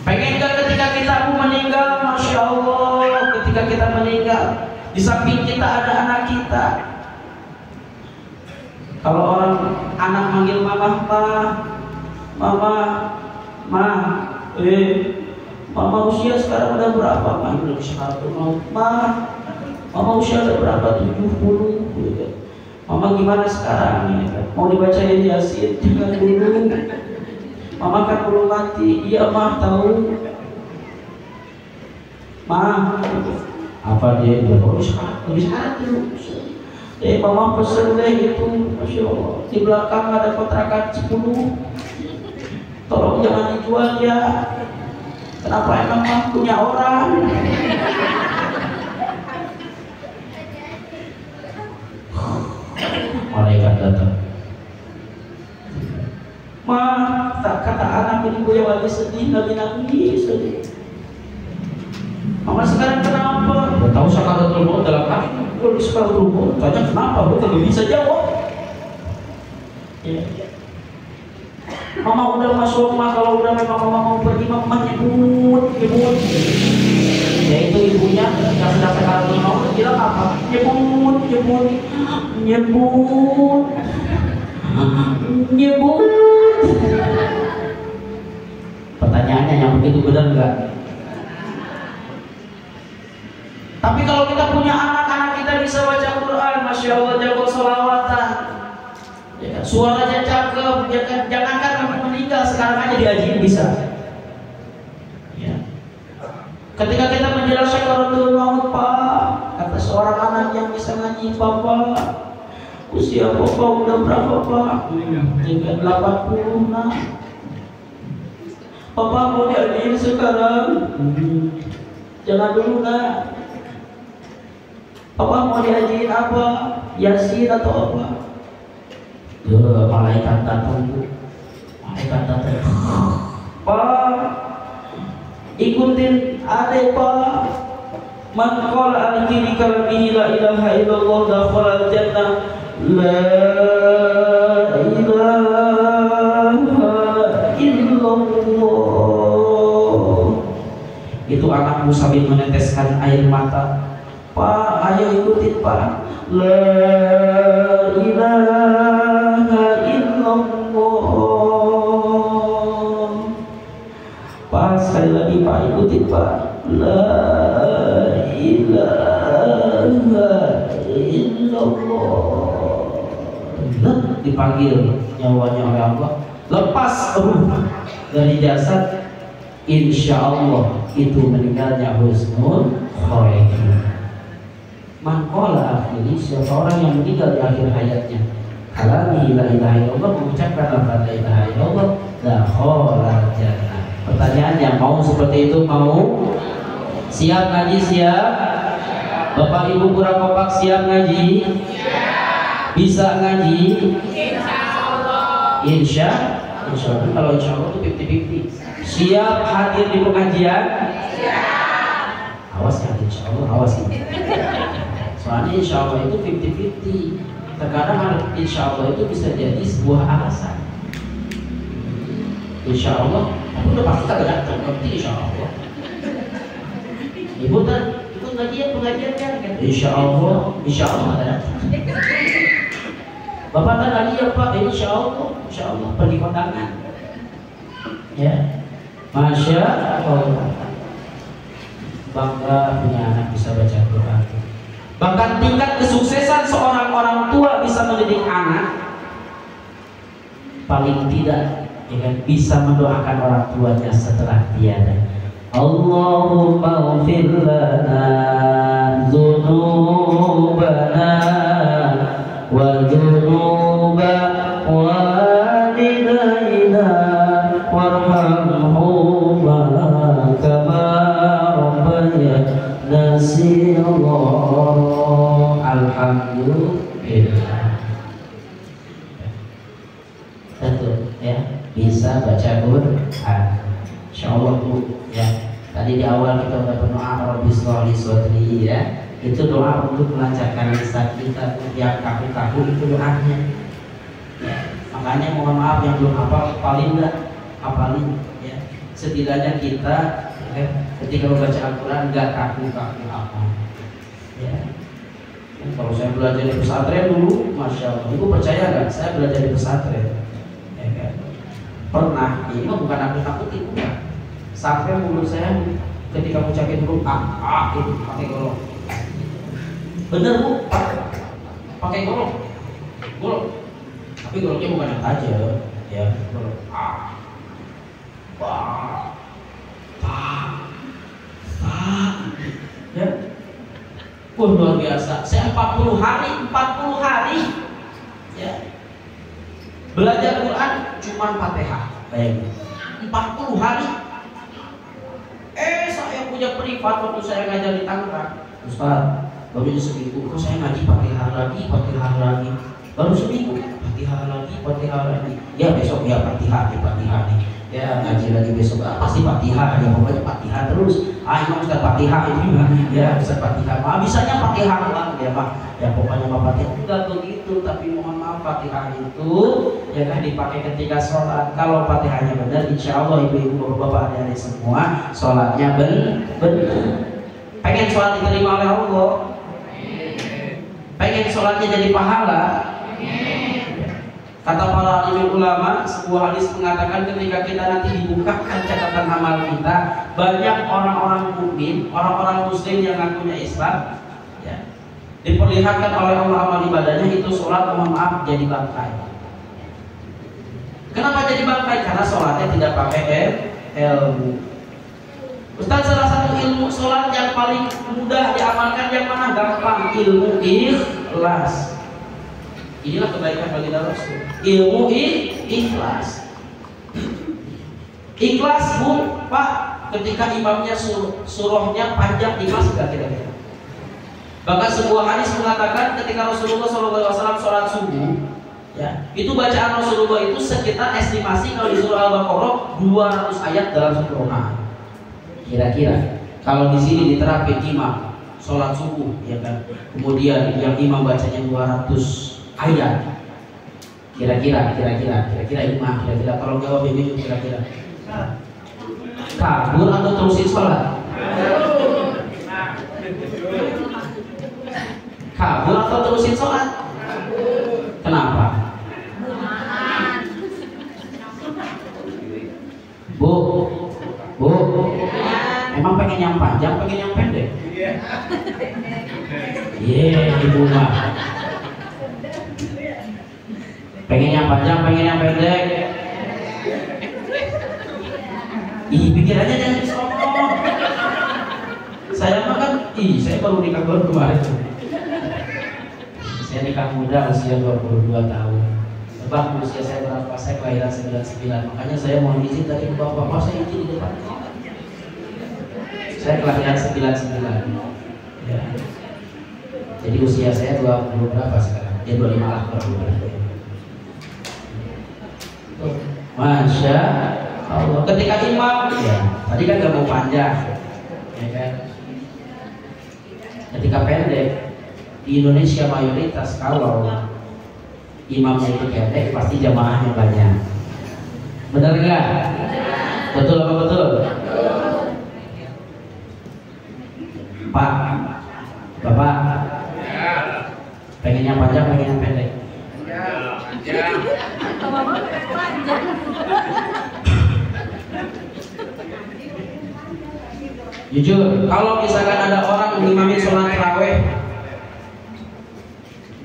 Pengen enggak ketika kita meninggal? Masya Allah, ketika kita meninggal di samping kita ada anak kita. Kalau orang anak manggil mama, mama usia sekarang udah berapa? Manggil sekarang mama usia udah berapa? 70. Mama gimana sekarang? Mau dibacain Yasin? Jangan dulu. Mama kan belum mati. Iya mah tahu. Apa dia udah sekarang dulu. Mama pesen deh itu, Masya Allah. Di belakang ada kontrakan 10. Tolong jangan dijual ya. Kenapa emang mah punya orang? Malaikat datang. Tak kata anak ini gue lagi sedih, lagi nangis. Mama sekarang kenapa? Gak tahu sakaratul maut dalam hati. Kalau sakaratul maut, tanya kenapa? Gue tidak bisa jawab. Ya. Mama udah masuk rumah, kalau udah memang mama mau pergi, mama nyebut. Ya itu ibunya yang sedang sakaratul maut bilang apa? Nyebut. Pertanyaannya yang begitu benar enggak? Tapi kalau kita punya anak-anak kita bisa baca Quran, Masya Allah, jago sholawatan, ya kan? Suaranya cakep, ya kan? Jangankan kamu meninggal, sekarang aja diajiin bisa. Ya. Ketika kita menjelaskan sakaratul maut, Pak, kata seorang anak yang bisa ngaji, Papa, usia Papa udah berapa, Pak? 80. Nah, Papa mau diajiin sekarang? Jangan dulu, nak. Papa mau diajiin apa? Yasin atau apa? Malaikat datang. Pak, ikutin adek Pak. Man qala al-kiri kalbihi la ilaha illallah dakhala al-jannah. La ilaha illallah. Itu anakmu sambil meneteskan air mata. Pak, ayo ikutin Pak. La ilaha illallah. Pak, sekali lagi Pak, ikutin Pak. La ilaha illallah. Dipanggil nyawanya oleh Allah. Lepas ruh dari jasad, insya Allah itu meninggalnya husnul khotimah. Man qala akhiri, siapa orang yang meninggal di akhir hayatnya kalami la ilaha illallah, mengucapkan lafaz la ilaha illallah, dakhala jannah. Pertanyaannya, mau seperti itu? Mau? Siap ngaji? Siap? Bapak Ibu kurang kompak siap ngaji? Siap. Bisa ngaji? Insyaallah. Insyaallah. Kalau insyaallah itu 50-50. Siap hadir di pengajian? Siap. Awas ya, insyaallah, awas ini. Soalnya insya Allah itu 50-50. Terkadang insya Allah itu bisa jadi sebuah alasan. Insya Allah, aku udah pasti tak datang, nanti insya Allah. Ibu tak ikut pengajiannya kan? Insya Allah ada datang. Bapak tak lagi ya Pak? Insya Allah pergi kondangan. Ya, Masya Allah. Bangga punya anak bisa baca Quran. Bahkan tingkat kesuksesan seorang orang tua bisa mendidik anak, paling tidak bisa mendoakan orang tuanya setelah tiada. Allahumma ighfir lana dzunubana wa dzunuba walidayna warhamhuma kama rabbayana shighara. Alhamdulillah. Tentu ya bisa baca Quran. Insyaallah Bu ya. Tadi di awal kita udah berdoa Rabbis sholih sodri ya. Itu doa untuk melancarkan lisan kita yang kaku-kaku, itu doanya ya. Makanya mohon maaf yang belum hafal, hafalin ya. Setidaknya kita ya, ketika membaca Al-Quran nggak kaku-kaku apa ya. Kalau saya belajar di pesantren dulu, masya Allah, ibu percaya nggak? Saya belajar di pesantren ya kan? Pernah, ini mah bukan aku takutin, bukan. Sampai mulut saya ketika mengucapkan huruf A itu pakai golok. Bener bu, pakai golok. Tapi goloknya bukan yang tajam, ya. Golok A, ya. Luar biasa. Saya 40 hari, ya. Belajar Quran cuma Fatihah, bayangin. 40 hari. Saya punya privat waktu saya ngajar di Tangerang. Ustaz, baru seminggu kok saya ngaji Fatihah lagi. Baru seminggu Fatihah lagi. Ya besok ya Fatihah nih. Ya ngaji lagi besok pasti Fatihah ya, pokoknya Fatihah terus. Emang Ustaz Fatihah ini ya Ustaz Fatihah. Bisanya Fatihah lah ya Pak. Ya pokoknya Fatihah enggak begitu, tapi mohon maaf Fatihah itu ya kan dipakai ketika sholat. Kalau Fatihahnya benar, insya Allah ibu-ibu bapak-bapak adik-adik semua sholatnya benar. Pengen sholat diterima oleh Allah, pengen sholatnya jadi pahala. Kata para alim ulama, sebuah hadis mengatakan ketika kita nanti dibukakan catatan amal kita, banyak orang-orang mukmin, orang-orang muslim yang ngakunya Islam, ya, diperlihatkan oleh Allah amal ibadahnya itu sholat, mohon maaf, jadi bangkai. Kenapa jadi bangkai? Karena sholatnya tidak pakai ilmu. Ustaz, salah satu ilmu sholat yang paling mudah diamalkan yang mana? Gampang, ilmu ikhlas. Inilah kebaikan bagi Rasul. Ilmu ikhlas. Ikhlas bu, Pak, ketika imamnya surahnya panjang, ikhlas enggak kira-kira? Bahkan sebuah hadis mengatakan ketika Rasulullah SAW sholat subuh, ya, itu bacaan Rasulullah itu sekitar estimasi kalau di surah Al-Baqarah 200 ayat dalam satu rakaat. Kira-kira kalau di sini diterapkan imam sholat subuh, ya kan, kemudian yang imam bacanya 200 ayat, kira-kira imam, kalau jawab ini kira-kira kabur atau terusin sholat? Kabur atau terusin sholat? Kenapa? Bu, emang pengen yang panjang, pengen yang pendek? Ibu mah pengen yang panjang, pengen yang pendek. Pikirannya jangan disombong. Saya mah kan, saya baru nikah baru kemarin. Saya nikah muda usia 22 tahun. Tebak usia saya berapa? Saya kelahiran 99. Makanya saya mohon izin tadi ke bapak-bapak, saya izin di depan. Saya kelahiran 99. Ya. Jadi usia saya 20 berapa sekarang? Ya 25 lah baru. Masya Allah. Ketika imam, ya, tadi kan gak mau panjang, ya kan? Ketika pendek, di Indonesia mayoritas kalau imamnya itu pendek, pasti jamaahnya banyak. Benar nggak? Betul apa betul? Pak, Bapak, pengen yang panjang, pengen yang pendek? Jujur, kalau misalkan ada orang mengimami sholat tarawih,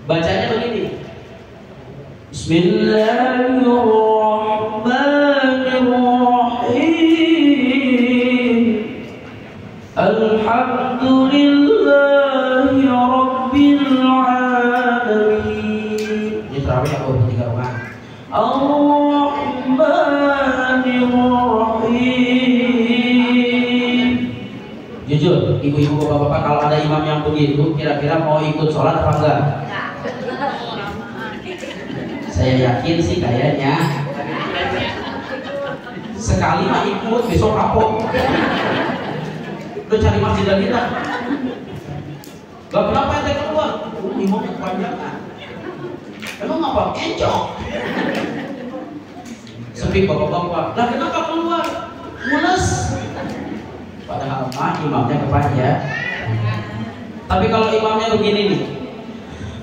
bacanya begini: Bismillahirrahmanirrahim, Alhamdulillahi Rabbil Alamin. Ini tarawih aku 3 rakaat. Ar-Rahmanir-Rahim. Jujur, ibu-ibu bapak-bapak, kalau ada imam yang begitu, kira-kira mau ikut sholat apa enggak? Saya yakin sih kayaknya. Sekali mah ikut, besok kapok. Udah cari masjid lagi dah. Gak kenapa ente keluar? Imamnya kepanjangan. Emang apa? Encok. Sepi bapak-bapak. Lah kenapa keluar? Mules. Padahal imamnya kepanjang. Tapi kalau imamnya begini nih.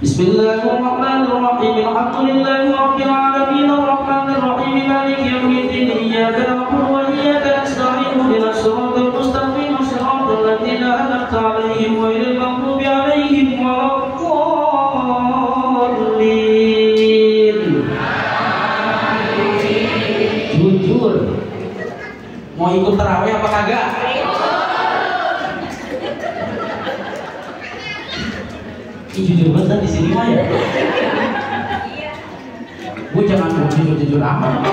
Bismillahirrahmanirrahim. Alhamdulillahi rabbil alamin arrahmanir rahim maliki yaumiddin iyyaka na'budu wa iyyaka nasta'in ihdinas siratal mustaqim siratal ladzina an'amta 'alaihim ghairil maghdubi 'alaihim waladdallin. Jujur. Mau ikut tarawih apa kagak? Jujur banget di sini mah ya. Gue jangan jujur amat.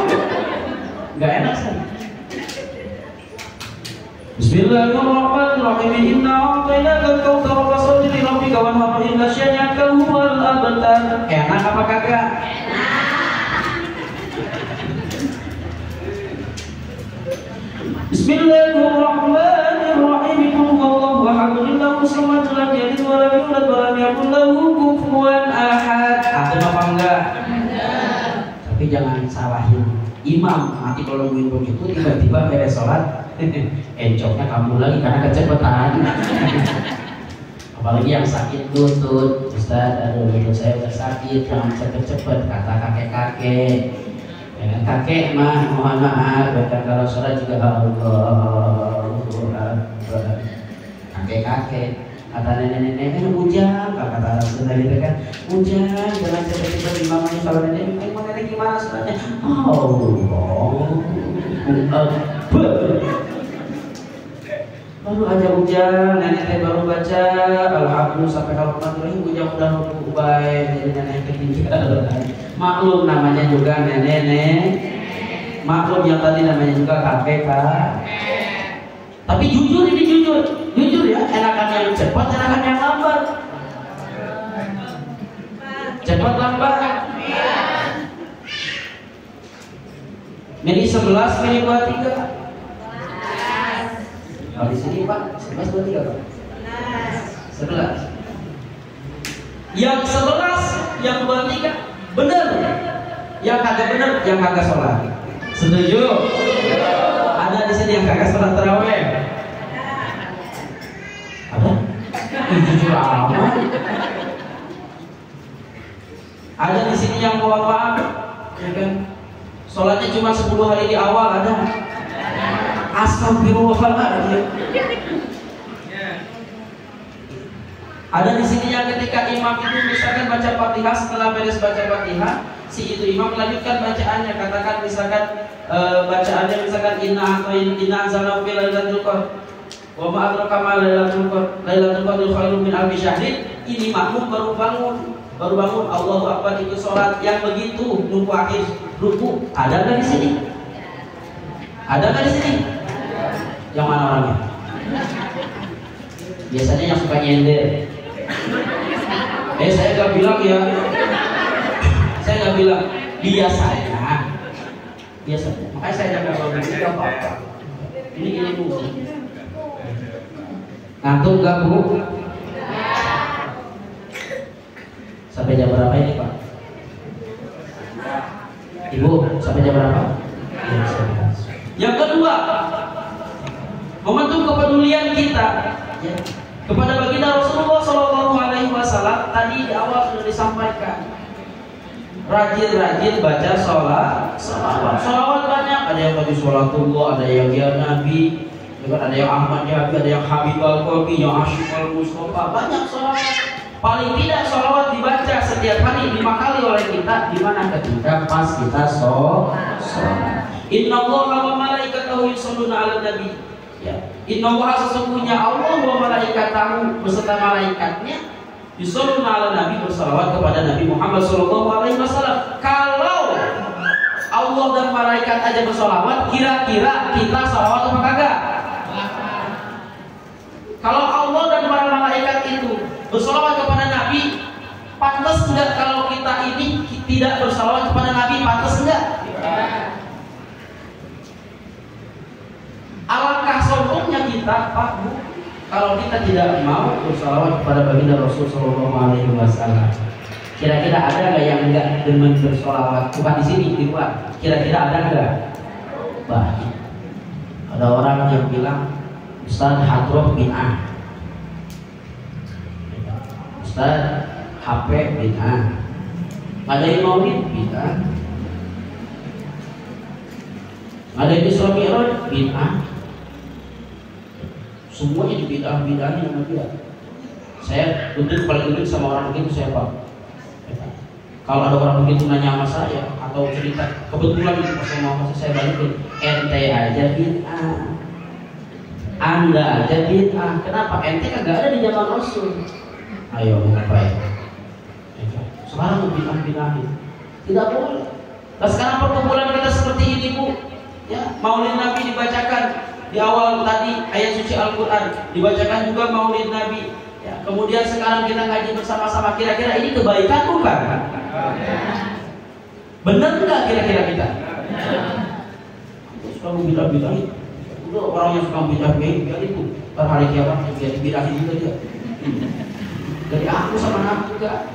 Gak enak sih. Bismillahirrahmanirrahim. Inna a'tainakal kautsar fasholli li rabbika wanhar inna syani'aka huwal abtar. Enak apa kagak? Bismillahirrahmanirrahim. Allahu ahad. Allahu samad. Lam yalid wa lam yulad wa lam yakul lahu kufuwan ahad. Atau apa enggak? Tapi jangan salahin imam. Nanti kalau nungguin begitu tiba-tiba beres sholat, encoknya kamu lagi karena kecepatan. Apalagi yang sakit lutut, Ustaz, aduh lutut saya udah sakit, jangan cepet-cepet kata kakek-kakek. Ya, kakek mah mohon maaf, bahkan kalau sholat juga Allahu Akbar. Kakek-kakek, kata nenek-nenek hujan, kata Rasulullah gitu kan, hujan, jangan cepet-cepet imamnya. Kalau nenek, mau nenek gimana sholatnya? Allahu Akbar. Baru aja hujan, nenek baru baca Alhamdulillah sampai Alhamdulillah hujan udah ruku baik, jadi nenek ketinggalan. Maklum namanya juga nenek, maklum yang tadi namanya juga kakek kak. Tapi jujur ini jujur ya, enakan yang cepat, enakan yang lambat. Cepat lambat. Mili 11, mili 23. Kalau di sini Pak, 11 23 Pak. 11. Yang 11, yang 23 benar. Yang kagak benar, yang kagak sholat. Setuju? Ada di sini yang kagak sholat tarawih. Ada? Jujur amat. Ada di sini yang mohon maaf, ya kan? Sholatnya cuma 10 hari di awal ada. Astagfirullahaladzim. Ada di sini yang ketika imam itu misalkan baca Fatihah, setelah beres baca Fatihah, si itu imam melanjutkan bacaannya, katakan misalkan bacaannya misalkan inna anzalnahu fi lailatul qadr wa ma adraka ma lailatul qadr khairun min alfi syahrin. Ini makmum baru bangun Allahu Akbar ikut sholat. Yang begitu nunggu akhir ruku ada nggak di sini? Ada nggak di sini? Yang mana orangnya? Biasanya yang suka nyender. Saya nggak bilang ya. Saya nggak bilang biasanya. Makanya saya jaga kalau ini nggak apa-apa. Ini bu. Ngantuk nggak bu? Sampai jam berapa ini Pak? Ibu sampai jam berapa? Yang kedua, momentum kepedulian kita ya, kepada baginda Rasulullah SAW. Tadi di awal sudah disampaikan, rajin-rajin baca sholawat banyak. Ada yang baca sholatullah, ada yang ya Nabi, ada yang Ahmad Yabi, ada yang Habib Al-Qalbi, yang Asyik Al-Mustafa. Banyak sholawat. Paling tidak sholawat dibaca setiap hari 5 kali oleh kita. Dimana ketika pas kita sholat. Innallaha wa malaikatahu yusholluna 'alan nabi. Ya. Innallaha sesungguhnya Allah wa malaikatahu beserta malaikatnya yusholluna 'alan nabi bersalawat kepada Nabi Muhammad SAW. Kalau Allah dan malaikat aja bersalawat, kira-kira kita salawat apa kagak? Kalau Allah dan para malaikat itu bersalawat kepada Nabi, pantas enggak kalau kita ini tidak bersalawat kepada Nabi? Pantas enggak? Alangkah sombongnya kita, Pak Bu, kalau kita tidak mau bersolawat kepada baginda Rasul Shallallahu Alaihi Wasallam, kira-kira ada nggak yang nggak demen bersolawat? Bukan di sini, di luar. Kira-kira ada nggak? Banyak. Ada orang yang bilang Ustaz Hadroh bid'ah, Ustaz HP bid'ah, ada yang maulid bid'ah, ada yang Isra Mi'raj bid'ah. Semuanya dibid'ah-bid'ahin sama dia. Saya betul paling betul sama orang begitu saya Pak. Kalau ada orang begitu nanya sama saya atau cerita, kebetulan itu pas mau saya balikin, ente aja bid'ah, Anda aja bid'ah. Kenapa? Ente kagak ada di zaman Rasul. Ayo ngapain? Sekarang mau bid'ah-bid'ahin, tidak boleh. Nah sekarang perkumpulan kita seperti ini Bu, ya Maulid Nabi dibacakan. Di awal tadi ayat suci Al-Quran dibacakan juga Maulid Nabi ya, kemudian sekarang kita ngaji bersama-sama. Kira-kira ini kebaikan bukan? Benar nggak kira-kira kita? Suka bidah-bidahin. Udah orang yang suka bidah-bidahin biar itu hari kiamat biar dibidahin juga dia. Jadi aku sama Nabi juga.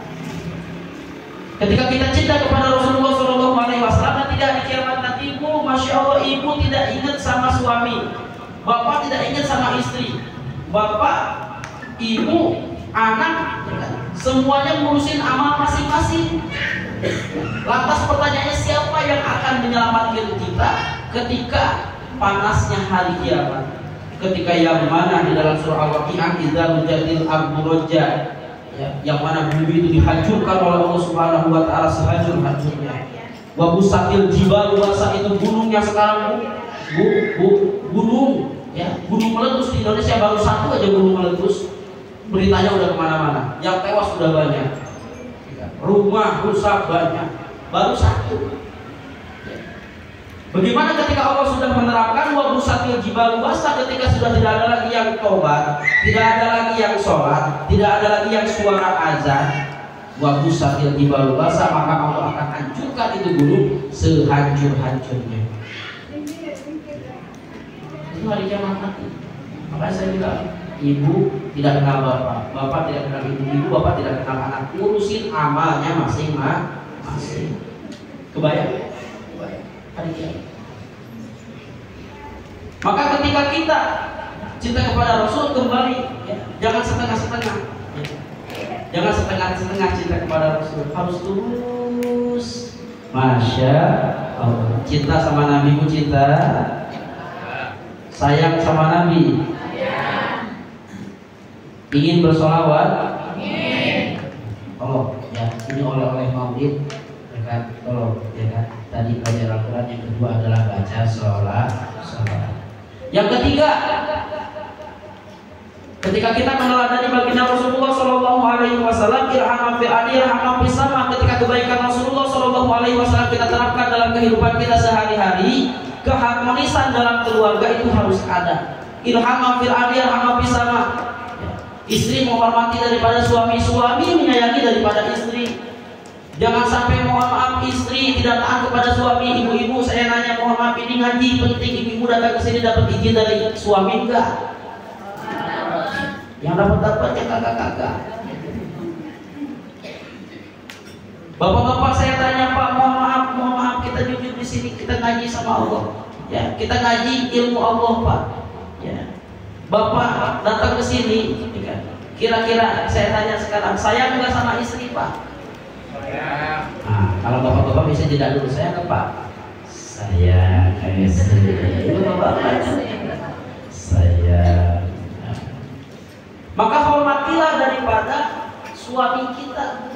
Ketika kita cinta kepada Rasulullah Shallallahu Alaihi Wasallam, tidak di kiamat nanti ibu, masya Allah, ibu tidak ingat sama suami, bapak tidak ingat sama istri, bapak, ibu, anak, semuanya ngurusin amal masing-masing. Lantas pertanyaannya, siapa yang akan menyelamatkan kita ketika panasnya hari kiamat? Ketika yang mana di dalam surah Al-Waqi'ah, idza rujatil ardu rajja, ya, yang mana bumi itu dihancurkan oleh Allah Subhanahu wa taala sehancur-hancurnya. Wa busatil jibal, basa itu gunungnya sekarang gunung ya, gunung meletus di Indonesia baru satu aja gunung meletus. Beritanya udah kemana-mana, yang tewas sudah banyak, rumah rusak banyak, baru satu. Bagaimana ketika Allah sudah menerapkan wa busatil jibal basa, ketika sudah tidak ada lagi yang tobat, tidak ada lagi yang sholat, tidak ada lagi yang suara azan, wa busatil jibal basa, maka Allah akan hancurkan itu gunung sehancur-hancurnya. Itu hari kiamat nanti. Makanya saya bilang, ibu tidak kenal bapak, bapak tidak kenal ibu, ibu bapak tidak kenal anak, urusin amalnya masing-masing. Kebayang? Hari kiamat. Maka ketika kita cinta kepada Rasul, kembali ya, jangan setengah-setengah ya. Jangan setengah-setengah cinta kepada Rasul, harus tulus. Masya Allah. Cinta sama Nabi, cinta, sayang sama Nabi, ingin bersolawat, tolong ya, ini oleh-oleh Maulid ya kan, tolong ya kan. Tadi belajar Al-Quran, yang kedua adalah baca sholat. Yang ketiga, ketika kita meneladani baginda Rasulullah Shallallahu Alaihi Wasallam, irham fil ardi irham fis sama. Ketika kebaikan Rasulullah Shallallahu Alaihi Wasallam kita terapkan dalam kehidupan kita sehari-hari, keharmonisan dalam keluarga itu harus ada. Irham fil ardi irham fis sama. Istri menghormati daripada suami, suami menyayangi daripada istri. Jangan sampai mohon maaf istri tidak taat kepada suami. Ibu-ibu saya nanya, mohon maaf ini ngaji penting, ibu-ibu datang ke sini dapat izin dari suami enggak? Yang dapat-dapatnya kakak-kakak. Bapak-bapak saya tanya, Pak, mohon maaf kita jujur di sini, kita ngaji sama Allah. Ya, kita ngaji ilmu Allah, Pak. Ya. Bapak datang ke sini, kira-kira saya tanya sekarang, sayang enggak sama istri, Pak? Nah, kalau bapak-bapak bisa jeda dulu, saya ke Pak. Saya istri. Itu bapak saya. Maka hormatilah daripada suami kita.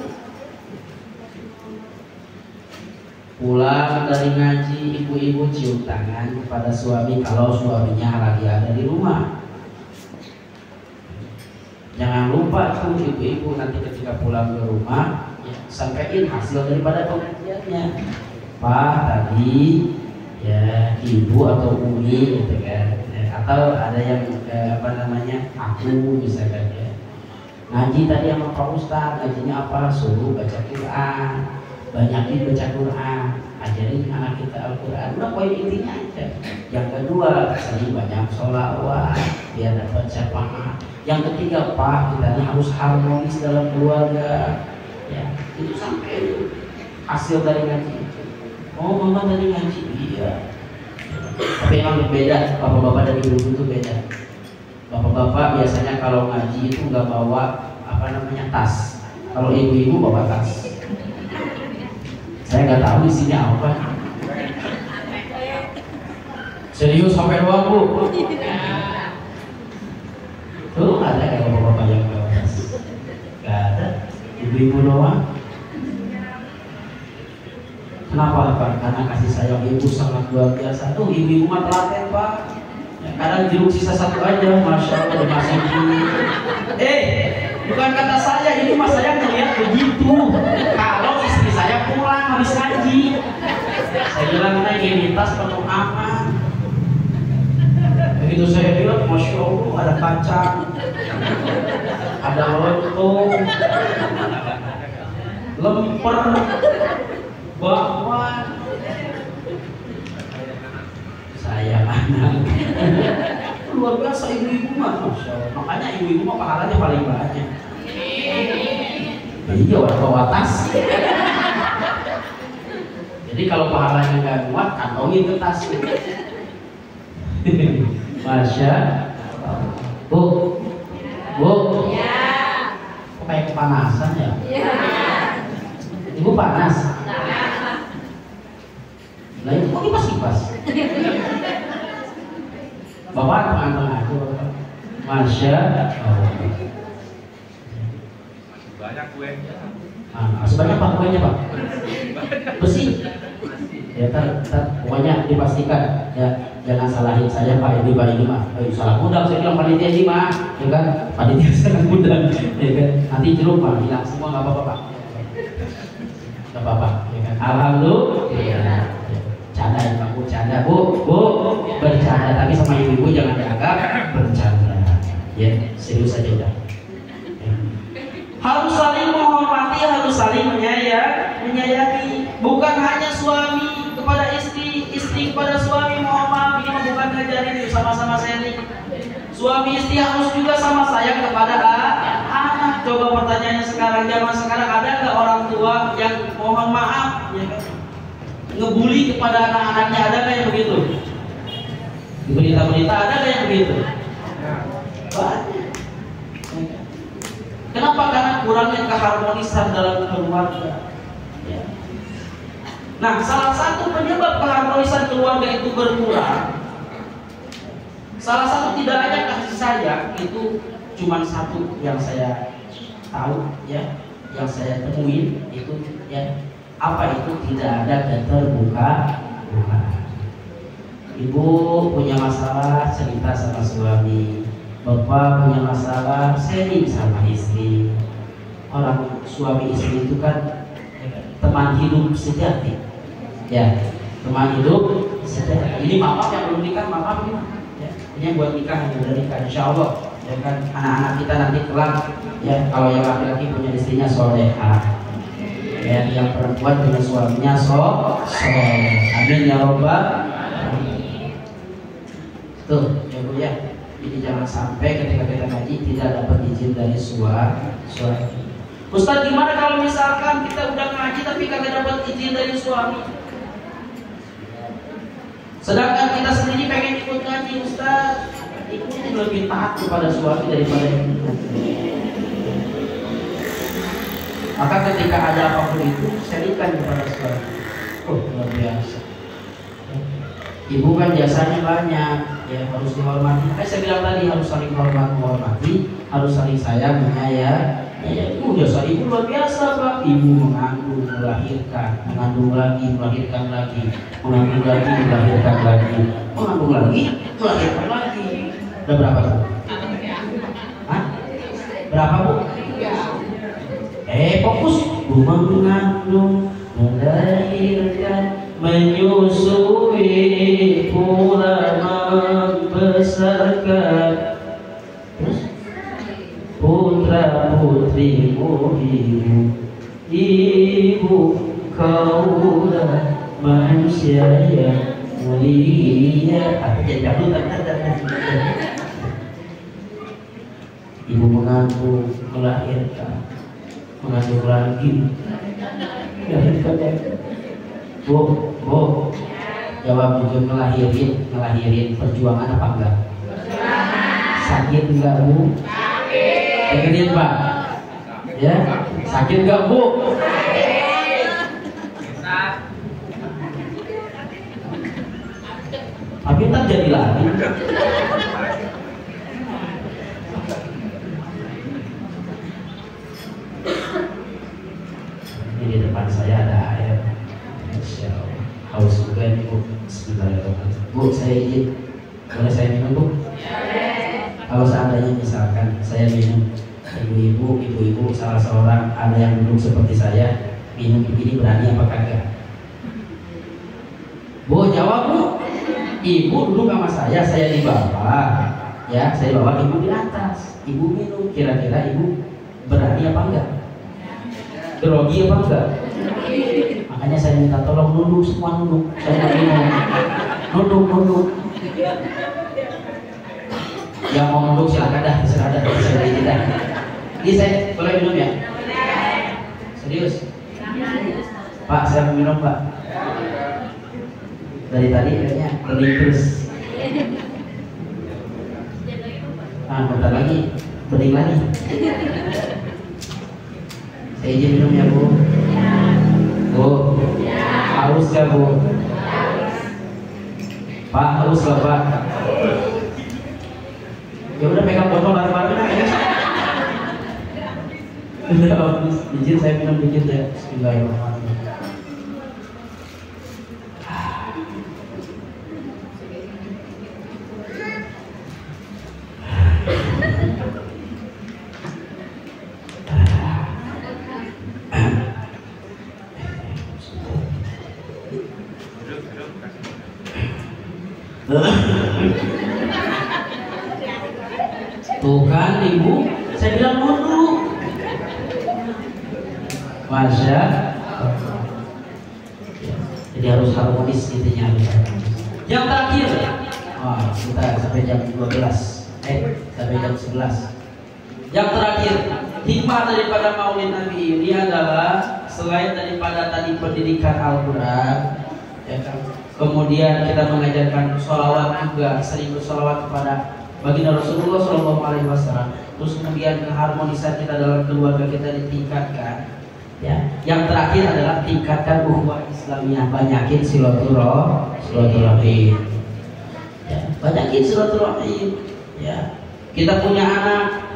Pulang dari ngaji, ibu-ibu cium tangan kepada suami kalau suaminya lagi ada di rumah. Jangan lupa tuh ibu-ibu nanti ketika pulang ke rumah sampaikan hasil daripada pengajiannya. Pak tadi ya ibu atau umi gitu kan ya, atau ada yang aku misalkan ya ngaji tadi sama Pak Ustaz, ngajinya apa, suruh baca Quran, banyakin baca Quran. ajarin anak kita Al-Quran. Udah poin intinya aja. Yang kedua, sering banyak sholawat biar dapat syafaat. Yang ketiga, Pak, kita ini harus harmonis dalam keluarga. Ya, itu sampai hasil dari ngaji. Oh, mama tadi ngaji, iya. Tapi emang berbeda, bapak-bapak dan ibu-ibu itu beda. Bapak-bapak biasanya kalau ngaji itu nggak bawa tas. Kalau ibu-ibu bawa tas. Saya nggak tahu di sini apa. Serius sampai doang bu. Tuh ada kayak bapak-bapak yang bawa tas. Gak ada. Ibu-ibu doang. Kenapa Pak? Karena kasih sayang ibu sangat luar biasa. Tuh ibu-ibu mah telaten Pak. Ya, kadang jeruk sisa satu aja, masya Allah masih. Bukan kata saya, ini mas saya ngeliat begitu. Kalau istri saya pulang habis ngaji, saya bilang ini tas penuh aman. Begitu saya bilang, masya Allah ada kacang, ada lontong, lemper, bakwan. Saya anak luar biasa ibu-ibu mah, masya Allah. Makanya ibu-ibu mah pahalanya paling banyak. Iya orang bawa tas. Jadi kalau pahalanya nggak kuat, kantongin ke tas. Masya Allah. Bu, kok kayak kepanasan ya? Ibu panas. Lah itu kok kipas-kipas? Bapak tengah-tengah aja, Bapak. Masya Allah. Banyak kuenya. Sebanyak Pak kuenya Pak? Besi. Ya pokoknya dipastikan ya jangan salahin saya Pak ini mah. Salah undang saya bilang panitia ini mah, ya kan? Panitia sangat undang, ya kan? Nanti jeruk Pak, hilang semua nggak apa-apa Pak. Nggak apa-apa, ya kan? Alhamdulillah. Canda ya Pak, canda bu, bercanda tapi sama ibu-ibu jangan dianggap bercanda. Ya serius saja udah. Harus saling menghormati, harus saling menyayangi. Bukan hanya suami kepada istri, istri kepada suami. Mohon maaf, ini bukan ngajarin itu sama-sama sharing. Suami istri harus juga sama sayang kepada anak. Coba pertanyaannya sekarang, zaman sekarang ada nggak orang tua yang mohon maaf ya kan, ngebully kepada anak-anaknya? Ada nggak yang begitu? Di berita-berita ada nggak yang begitu? Banyak. Kenapa? Karena kurangnya keharmonisan dalam keluarga. Ya. Nah, salah satu penyebab keharmonisan keluarga itu berkurang, salah satu tidak ada kasih sayang, itu cuma satu yang saya tahu, ya, yang saya temuin itu, ya, apa itu? Tidak ada keterbukaan. Ibu punya masalah cerita sama suami. Bapak punya masalah sharing sama istri. Orang suami istri itu kan teman hidup sejati. Ya, teman hidup sejati. Ini mama yang belum nikah, mama gimana? Ya, ini yang buat nikah, yang udah nikah, insya Allah. Ya kan, anak-anak kita nanti kelak. Ya, kalau yang laki-laki punya istrinya solehah. Ya, yang perempuan punya suaminya soleh. Amin ya robbal. Tuh, ya bu ya. Jadi jangan sampai ketika kita ngaji tidak dapat izin dari suami. Ustaz, gimana kalau misalkan kita udah ngaji tapi kagak dapat izin dari suami? Sedangkan kita sendiri pengen ikut ngaji, Ustaz. Ikutnya lebih taat kepada suami daripada kita. Maka ketika ada apapun itu, sharingkan kepada suami. Oh, luar biasa. Ibu kan jasanya banyak, ya harus dihormati. Saya bilang tadi harus saling menghormati, harus saling sayang, menyayang. Ya, itu jasa ibu luar biasa Pak. Ibu mengandung, melahirkan, mengandung lagi, melahirkan lagi, mengandung lagi, melahirkan lagi, mengandung lagi, melahirkan lagi. Udah berapa tuh? Hah? Berapa Bu? Fokus. Mengandung, melahirkan, menyusui, pula membesarkan. Terus putra putrimu ibu kaulah manusia yang mulia. Tapi jadi dangdut. Ibu mengandung, melahirkan, mengandung lagi, melahirkan. Bu, jawab jujur, ngelahirin perjuangan apa enggak? Sakit enggak Bu? Dengerin Pak, ya, sakit enggak Bu? Tapi tak jadi lagi. Ini di depan saya ada air. Insya Allah. Haus juga ini Bu. Bismillahirrahmanirrahim. Bu, saya izin. Boleh saya minum Bu? Kalau seandainya misalkan saya minum, ibu-ibu salah seorang ada yang duduk seperti saya minum begini, berani apa kagak? Bu, jawab Bu. Ibu duduk sama saya di bawah, ya, saya bawa ibu di atas. Ibu minum, kira-kira ibu berani apa enggak? Grogi apa enggak? Makanya saya minta tolong nunduk, semua nunduk. Saya minum, nunduk. Yang mau nunduk silakan dah, terserah dah. Ini saya boleh minum ya? Serius? Pak, saya mau minum Pak. Dari tadi kayaknya bening terus. Bentar lagi bening lagi. Saya izin minum ya Bu. Bu, haus gak Bu? Pak, haus lah Pak. Ya udah pegang botol bareng-bareng aja. Udah habis. Izin saya minum dikit ya. Bismillahirrahmanirrahim. Tuh kan Ibu, saya bilang nunduk. Masya Allah. Jadi harus harmonis intinya. Yang terakhir, kita sampai jam 12, sampai jam 11. Yang terakhir, hikmah daripada Maulid Nabi ini adalah selain daripada tadi pendidikan Al-Quran, ya kan, kemudian kita mengajarkan sholawat juga, sering bersolawat kepada baginda Rasulullah SAW. Terus kemudian keharmonisan kita dalam keluarga kita ditingkatkan. Ya, yang terakhir adalah tingkatkan ukhuwah Islamiyah, banyakin silaturahim. Ya, banyakin silaturahim. Ya, kita punya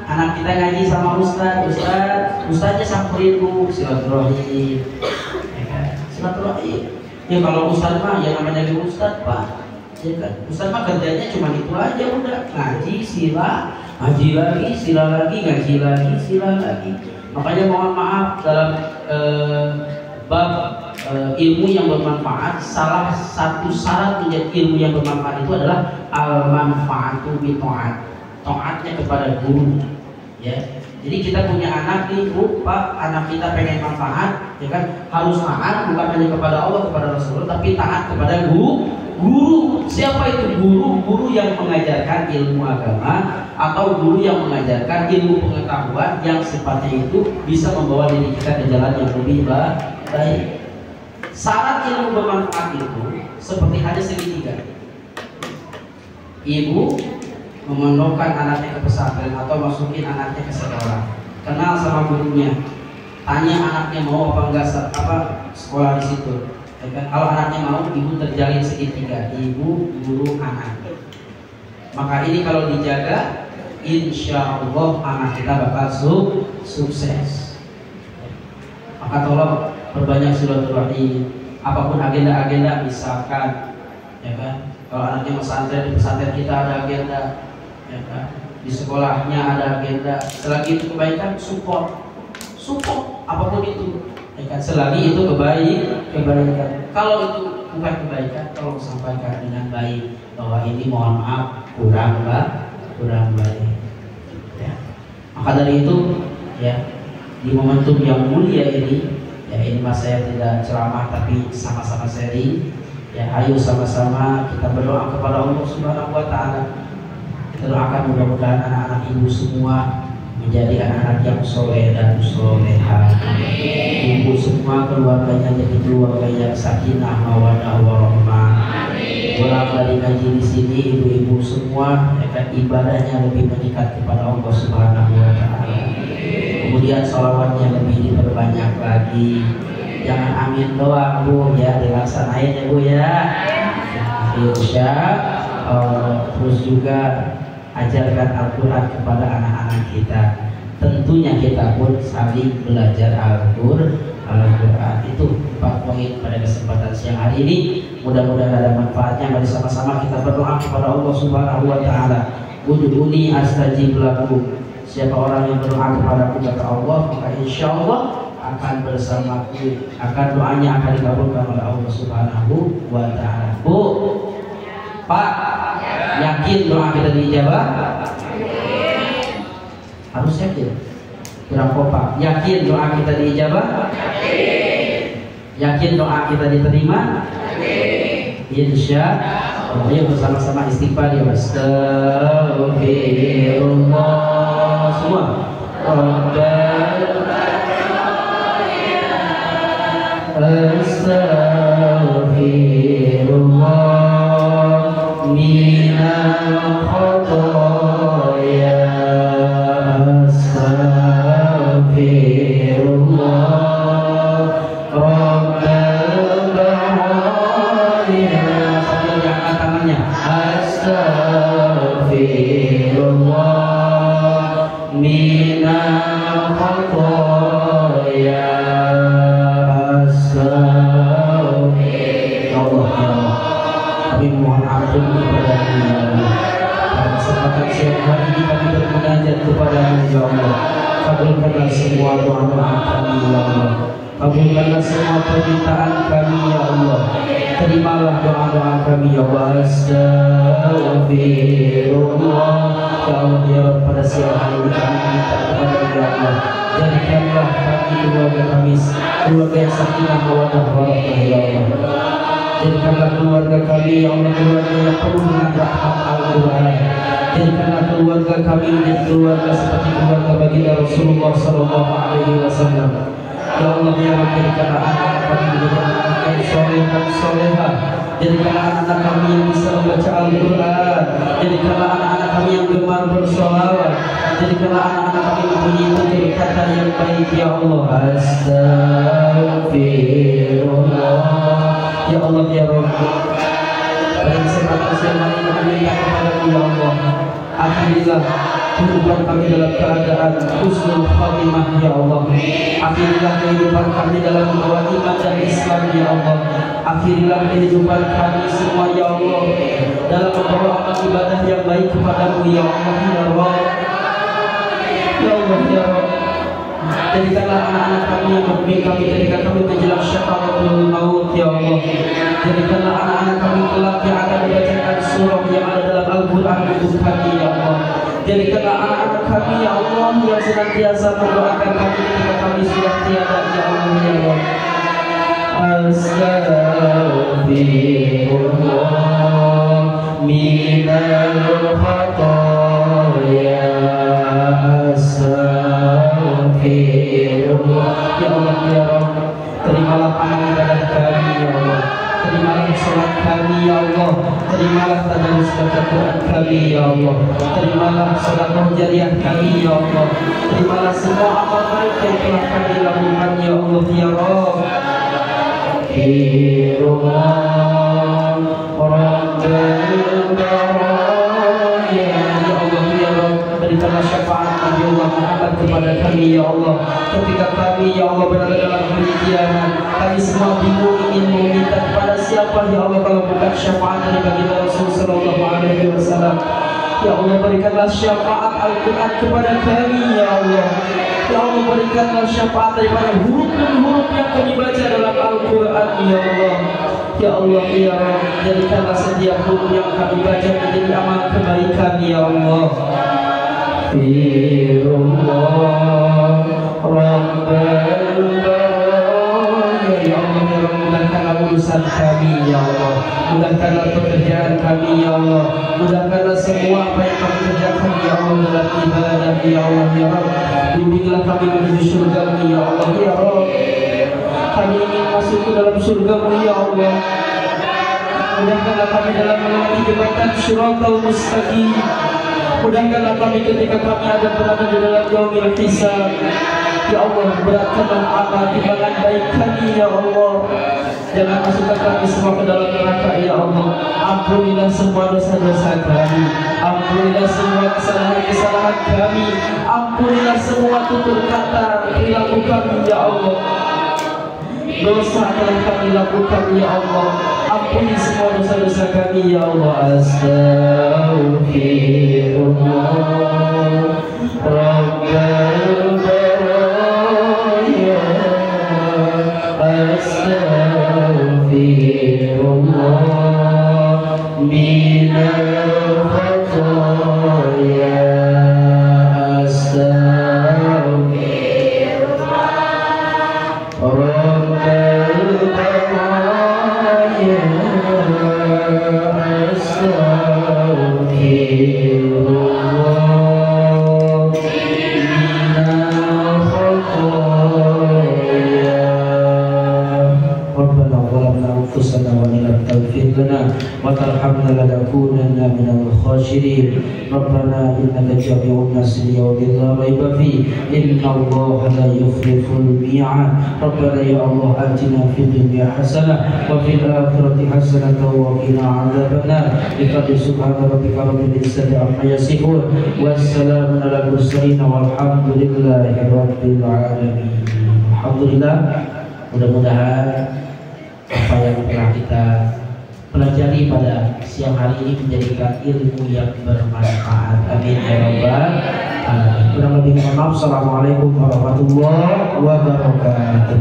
anak kita ngaji sama ustadznya samperin Bu, silaturahim. Ya kan? Silaturahim. Ya kalau ustadz mah ya namanya ustadz Pak. Ya kan? Ustadz mah kerjanya cuma itu aja, udah ngaji sila, ngaji lagi, sila lagi, ngaji lagi, sila lagi. Makanya mohon maaf dalam bab ilmu yang bermanfaat, salah satu syarat menjadi ilmu yang bermanfaat itu adalah al-manfaatu bi ta'at, taatnya kepada guru. Ya, jadi kita punya anak nih, Pak, anak kita pengen manfaat, ya kan, harus taat bukan hanya kepada Allah, kepada Rasulullah, tapi taat kepada guru. Siapa itu guru? Guru yang mengajarkan ilmu agama atau guru yang mengajarkan ilmu pengetahuan yang sifatnya itu bisa membawa diri kita ke jalan yang lebih baik. Syarat ilmu bermanfaat itu seperti hadis segitiga. Ibu memondokkan anaknya ke pesantren atau masukin anaknya ke sekolah, kenal sama gurunya, tanya anaknya mau apa enggak sekolah di situ. Kalau anaknya mau, ibu terjalin segitiga, ibu, guru, anak. Maka ini kalau dijaga, insya Allah anak kita bakal sukses. Maka tolong perbanyak silaturahim. Apapun agenda-agenda, misalkan, ya kan, kalau anaknya pesantren, di pesantren kita ada agenda, ya kan, di sekolahnya ada agenda. Selagi itu kebaikan, support apapun itu. Selagi itu kebaikan. Kalau itu bukan kebaikan, tolong sampaikan dengan baik bahwa ini mohon maaf kurang baik. Ya. Maka dari itu, ya, di momentum yang mulia ini, Ya ini mas saya tidak ceramah tapi sama-sama sharing. Ya ayo sama-sama kita berdoa kepada Allah Subhanahu Wa Taala. Kita doakan mudah-mudahan anak-anak ibu semua menjadi anak-anak yang soleh dan soleha. Ibu semua keluarganya jadi keluarga yang sakinah mawaddah warahmah. Pulang dari ngaji di sini ibu-ibu semua akan ibadahnya lebih mendekat kepada Allah Subhanahu Wa Taala. Kemudian sholawatnya lebih diperbanyak lagi. Jangan amin doang bu ya, dilaksanain ya bu ya. Insya Allah. Terus juga ajarkan Al-Quran kepada anak-anak kita. Tentunya kita pun saling belajar Al-Quran. Itu 4 poin pada kesempatan siang hari ini. Mudah-mudahan ada manfaatnya. Mari sama-sama kita berdoa kepada Allah Subhanahu Wa Taala. Ud'uni astajib lakum. Siapa orang yang berdoa kepadaku kata Allah, maka insya Allah akan bersamaku, akan doanya akan dikabulkan oleh Allah Subhanahu Wa Taala. Bu, Pak, yakin doa kita dijabah? Harus yakin. Kurang kompak. Yakin doa kita dijabah? Yakin doa kita diterima? Insya Allah. Ayo bersama-sama istighfar ya. Astagfirullah semua. Astaghfirullah minal khotoya. Astaghfirullah Rabbal alamin. Sambil diangkat tangannya. Astaghfirullah minal khotoya. Kami mohon ampun kepada-Mu ya Allah. Pada kesempatan siang hari ini kami bermunajat kepada-Mu ya Allah. Kabulkanlah semua doa-doa kami ya Allah. Kabulkanlah semua permintaan kami ya Allah. Terimalah doa-doa kami ya Allah. Astagfirullah. Ya Allah ya Rabb, pada siang hari ini kami minta kepada-Mu ya Allah. Jadikanlah kami keluarga kami keluarga yang sakinah mawaddah warahmah ya Allah. Jadikanlah keluarga kami ya Allah keluarga yang penuh dengan rahmat Al-Quran. Jadikanlah keluarga kami menjadi keluarga seperti keluarga baginda Rasulullah Sallallahu Alaihi Wasallam. Ya Allah ya Rabb, jadikanlah anak-anak kami menjadi anak yang soleh dan soleha. Jadikanlah anak-anak kami yang bisa membaca Al-Quran. Jadikanlah anak-anak kami yang gemar bersolawat. Jadikanlah anak-anak kami mempunyai tutur kata yang baik ya Allah. Astagfirullah. Ya Allah ya Rabb, pada kesempatan siang hari ini kami minta kepada-Mu ya Allah. Akhirilah kehidupan kami dalam keadaan husnul khatimah ya Allah. Akhirilah kehidupan kami dalam membawa iman dan Islam ya Allah. Akhirilah kehidupan kami semua ya Allah dalam membawa amal ibadah yang baik kepada-Mu ya Allah ya Rabb. Ya Allah ya Rabb, jadikanlah anak-anak kami yang membimbing kami ketika kami menjelang syafa'atul maut ya Allah. Jadikanlah anak-anak kami kelak yang akan membacakan surah yang ada dalam Al-Quran untuk kami ya Allah. Jadikanlah anak-anak kami ya Allah yang senantiasa mendoakan kami ketika kami sudah tiada ya Allah ya Allah. Astagfirullah minal khotoya. Astagfirullah. Ya Allah ya Rabb, terimalah amal ibadah kami ya Allah. Terimalah sholat kami ya Allah. Terimalah tadarus baca Quran kami ya Allah. Terimalah sedekah jariah kami ya Allah. Terimalah semua amal baik yang telah kami lakukan ya Allah ya Rabb. Astagfirullah Rabbal alamin. Ya Allah ya Rabb, berikanlah syafaat Nabi Allah Muhammad kepada kami ya Allah. Ketika kami ya Allah berada dalam hari kiamat, kami semua bingung ingin meminta kepada siapa ya Allah kalau bukan syafaat dari baginda Rasul Sallallahu Alaihi Wasallam. Ya Allah, berikanlah syafaat Al-Quran kepada kami ya Allah. Ya Allah, berikanlah syafaat daripada huruf-huruf yang kami baca dalam Al-Quran ya Allah. Ya Allah ya Rabb, jadikanlah setiap huruf yang kami baca menjadi amal kebaikan ya Allah. Firullah Rabbal alamin. Mudahkanlah pekerjaan kami ya Allah. Mudahkanlah semua apa yang kami kerjakan ya Allah dalam ibadah ya Allah ya Rabb. Bimbinglah kami menuju surga-Mu ya Allah ya Rabb. Kami ingin masuk ke dalam surga-Mu ya Allah. Mudahkanlah kami dalam melewati jembatan Shiratal Mustaqim. Mudahkanlah kami ketika kami ada berada di dalam yaumil hisab. Ya Allah, beratkanlah amal timbangan baik kami ya Allah. Jangan masukkan kami semua ke dalam neraka ya Allah. Ampunilah semua dosa-dosa kami. Ampunilah semua kesalahan-kesalahan kami. Ampunilah semua tutur kata perilaku kami ya Allah. Dosa telah kami lakukan ya Allah. Ampuni semua dosa-dosa kami ya Allah. Astaghfirullah Rabbal baraya. Astaghfirullah minal khataya. وترحمنا لنكونن من الخاسرين ربنا إنك جامع الناس ليوم لا ريب فيه إن الله لا يخلف الميعاد ربنا يا الله آتنا في الدنيا حسنة وفي الآخرة حسنة وقنا عذاب النار بفضل سبحان ربك رب العزة عما يصفون والسلام على المرسلين والحمد لله رب العالمين. Alhamdulillah, mudah-mudahan apa yang telah kita pelajari pada siang hari ini menjadikan ilmu yang bermanfaat. Amin ya rabbal alamin. Kurang lebih mohon maaf. Assalamualaikum warahmatullahi wabarakatuh.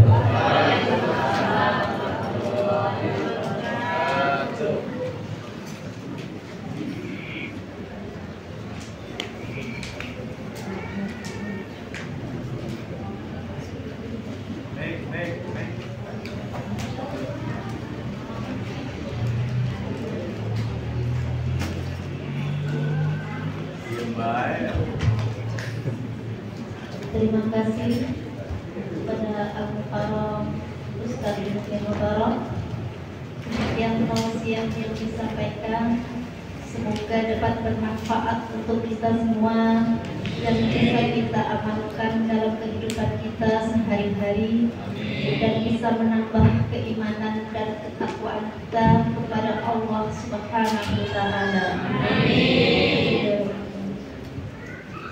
Terima kasih kepada Al-Mukarram Ustaz Ibnu Mubarak. Demikian tausiah yang disampaikan, semoga dapat bermanfaat untuk kita semua dan bisa kita amalkan dalam kehidupan kita sehari-hari dan bisa menambah keimanan dan ketakwaan kita kepada Allah Subhanahu wa taala. Amin.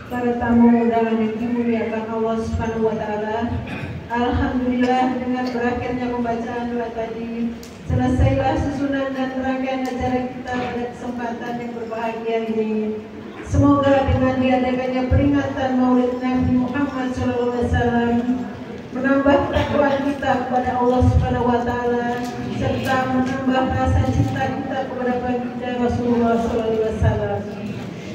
Para tamu undangan yang dimuliakan Allah Subhanahu wa taala, alhamdulillah dengan berakhirnya pembacaan doa tadi, selesailah susunan dan rangkaian acara kita pada kesempatan yang berbahagia ini. Semoga dengan diadakannya peringatan Maulid Nabi Muhammad SAW menambah ketakwaan kita kepada Allah Subhanahu wa taala serta menambah rasa cinta kita kepada baginda Rasulullah SAW.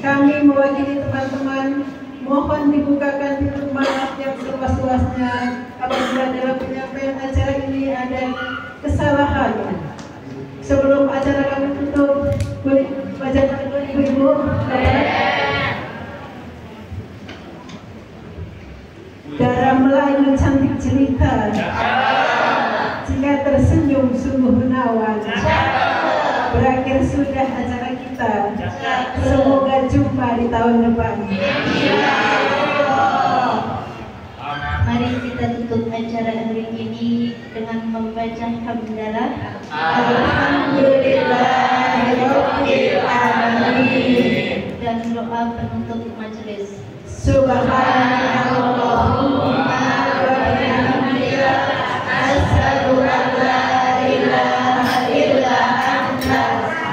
Kami mewakili teman-teman mohon dibukakan pintu maaf yang seluas-luasnya apabila dalam penyampaian acara ini ada kesalahan. Sebelum acara kami tutup, boleh bacakan dulu ibu-ibu. Darah Melayu cantik jelita, jika tersenyum sungguh menawan. Berakhir sudah acara kita. Semoga jumpa di tahun depan. Mari kita tutup acara hari ini dengan membaca hamdalah. Alhamdulillahirabbil alamin. Dan doa penutup majelis. Subhanallahumma wa bihamdika asyhadu an la ilaha illa anta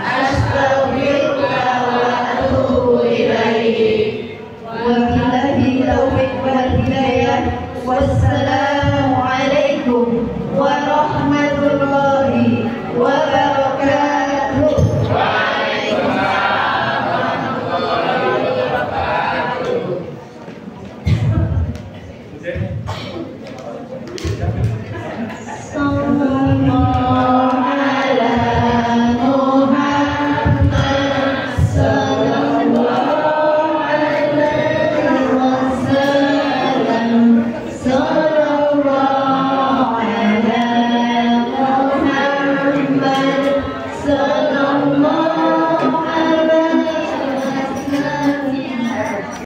astaghfiruka wa atubu ilaik. Wabillahi taufiq wal hidayah. Wassalamu alaikum warahmatullahi wabarakatuh. Waalaikumsalam warahmatullahi wabarakatuh. صلى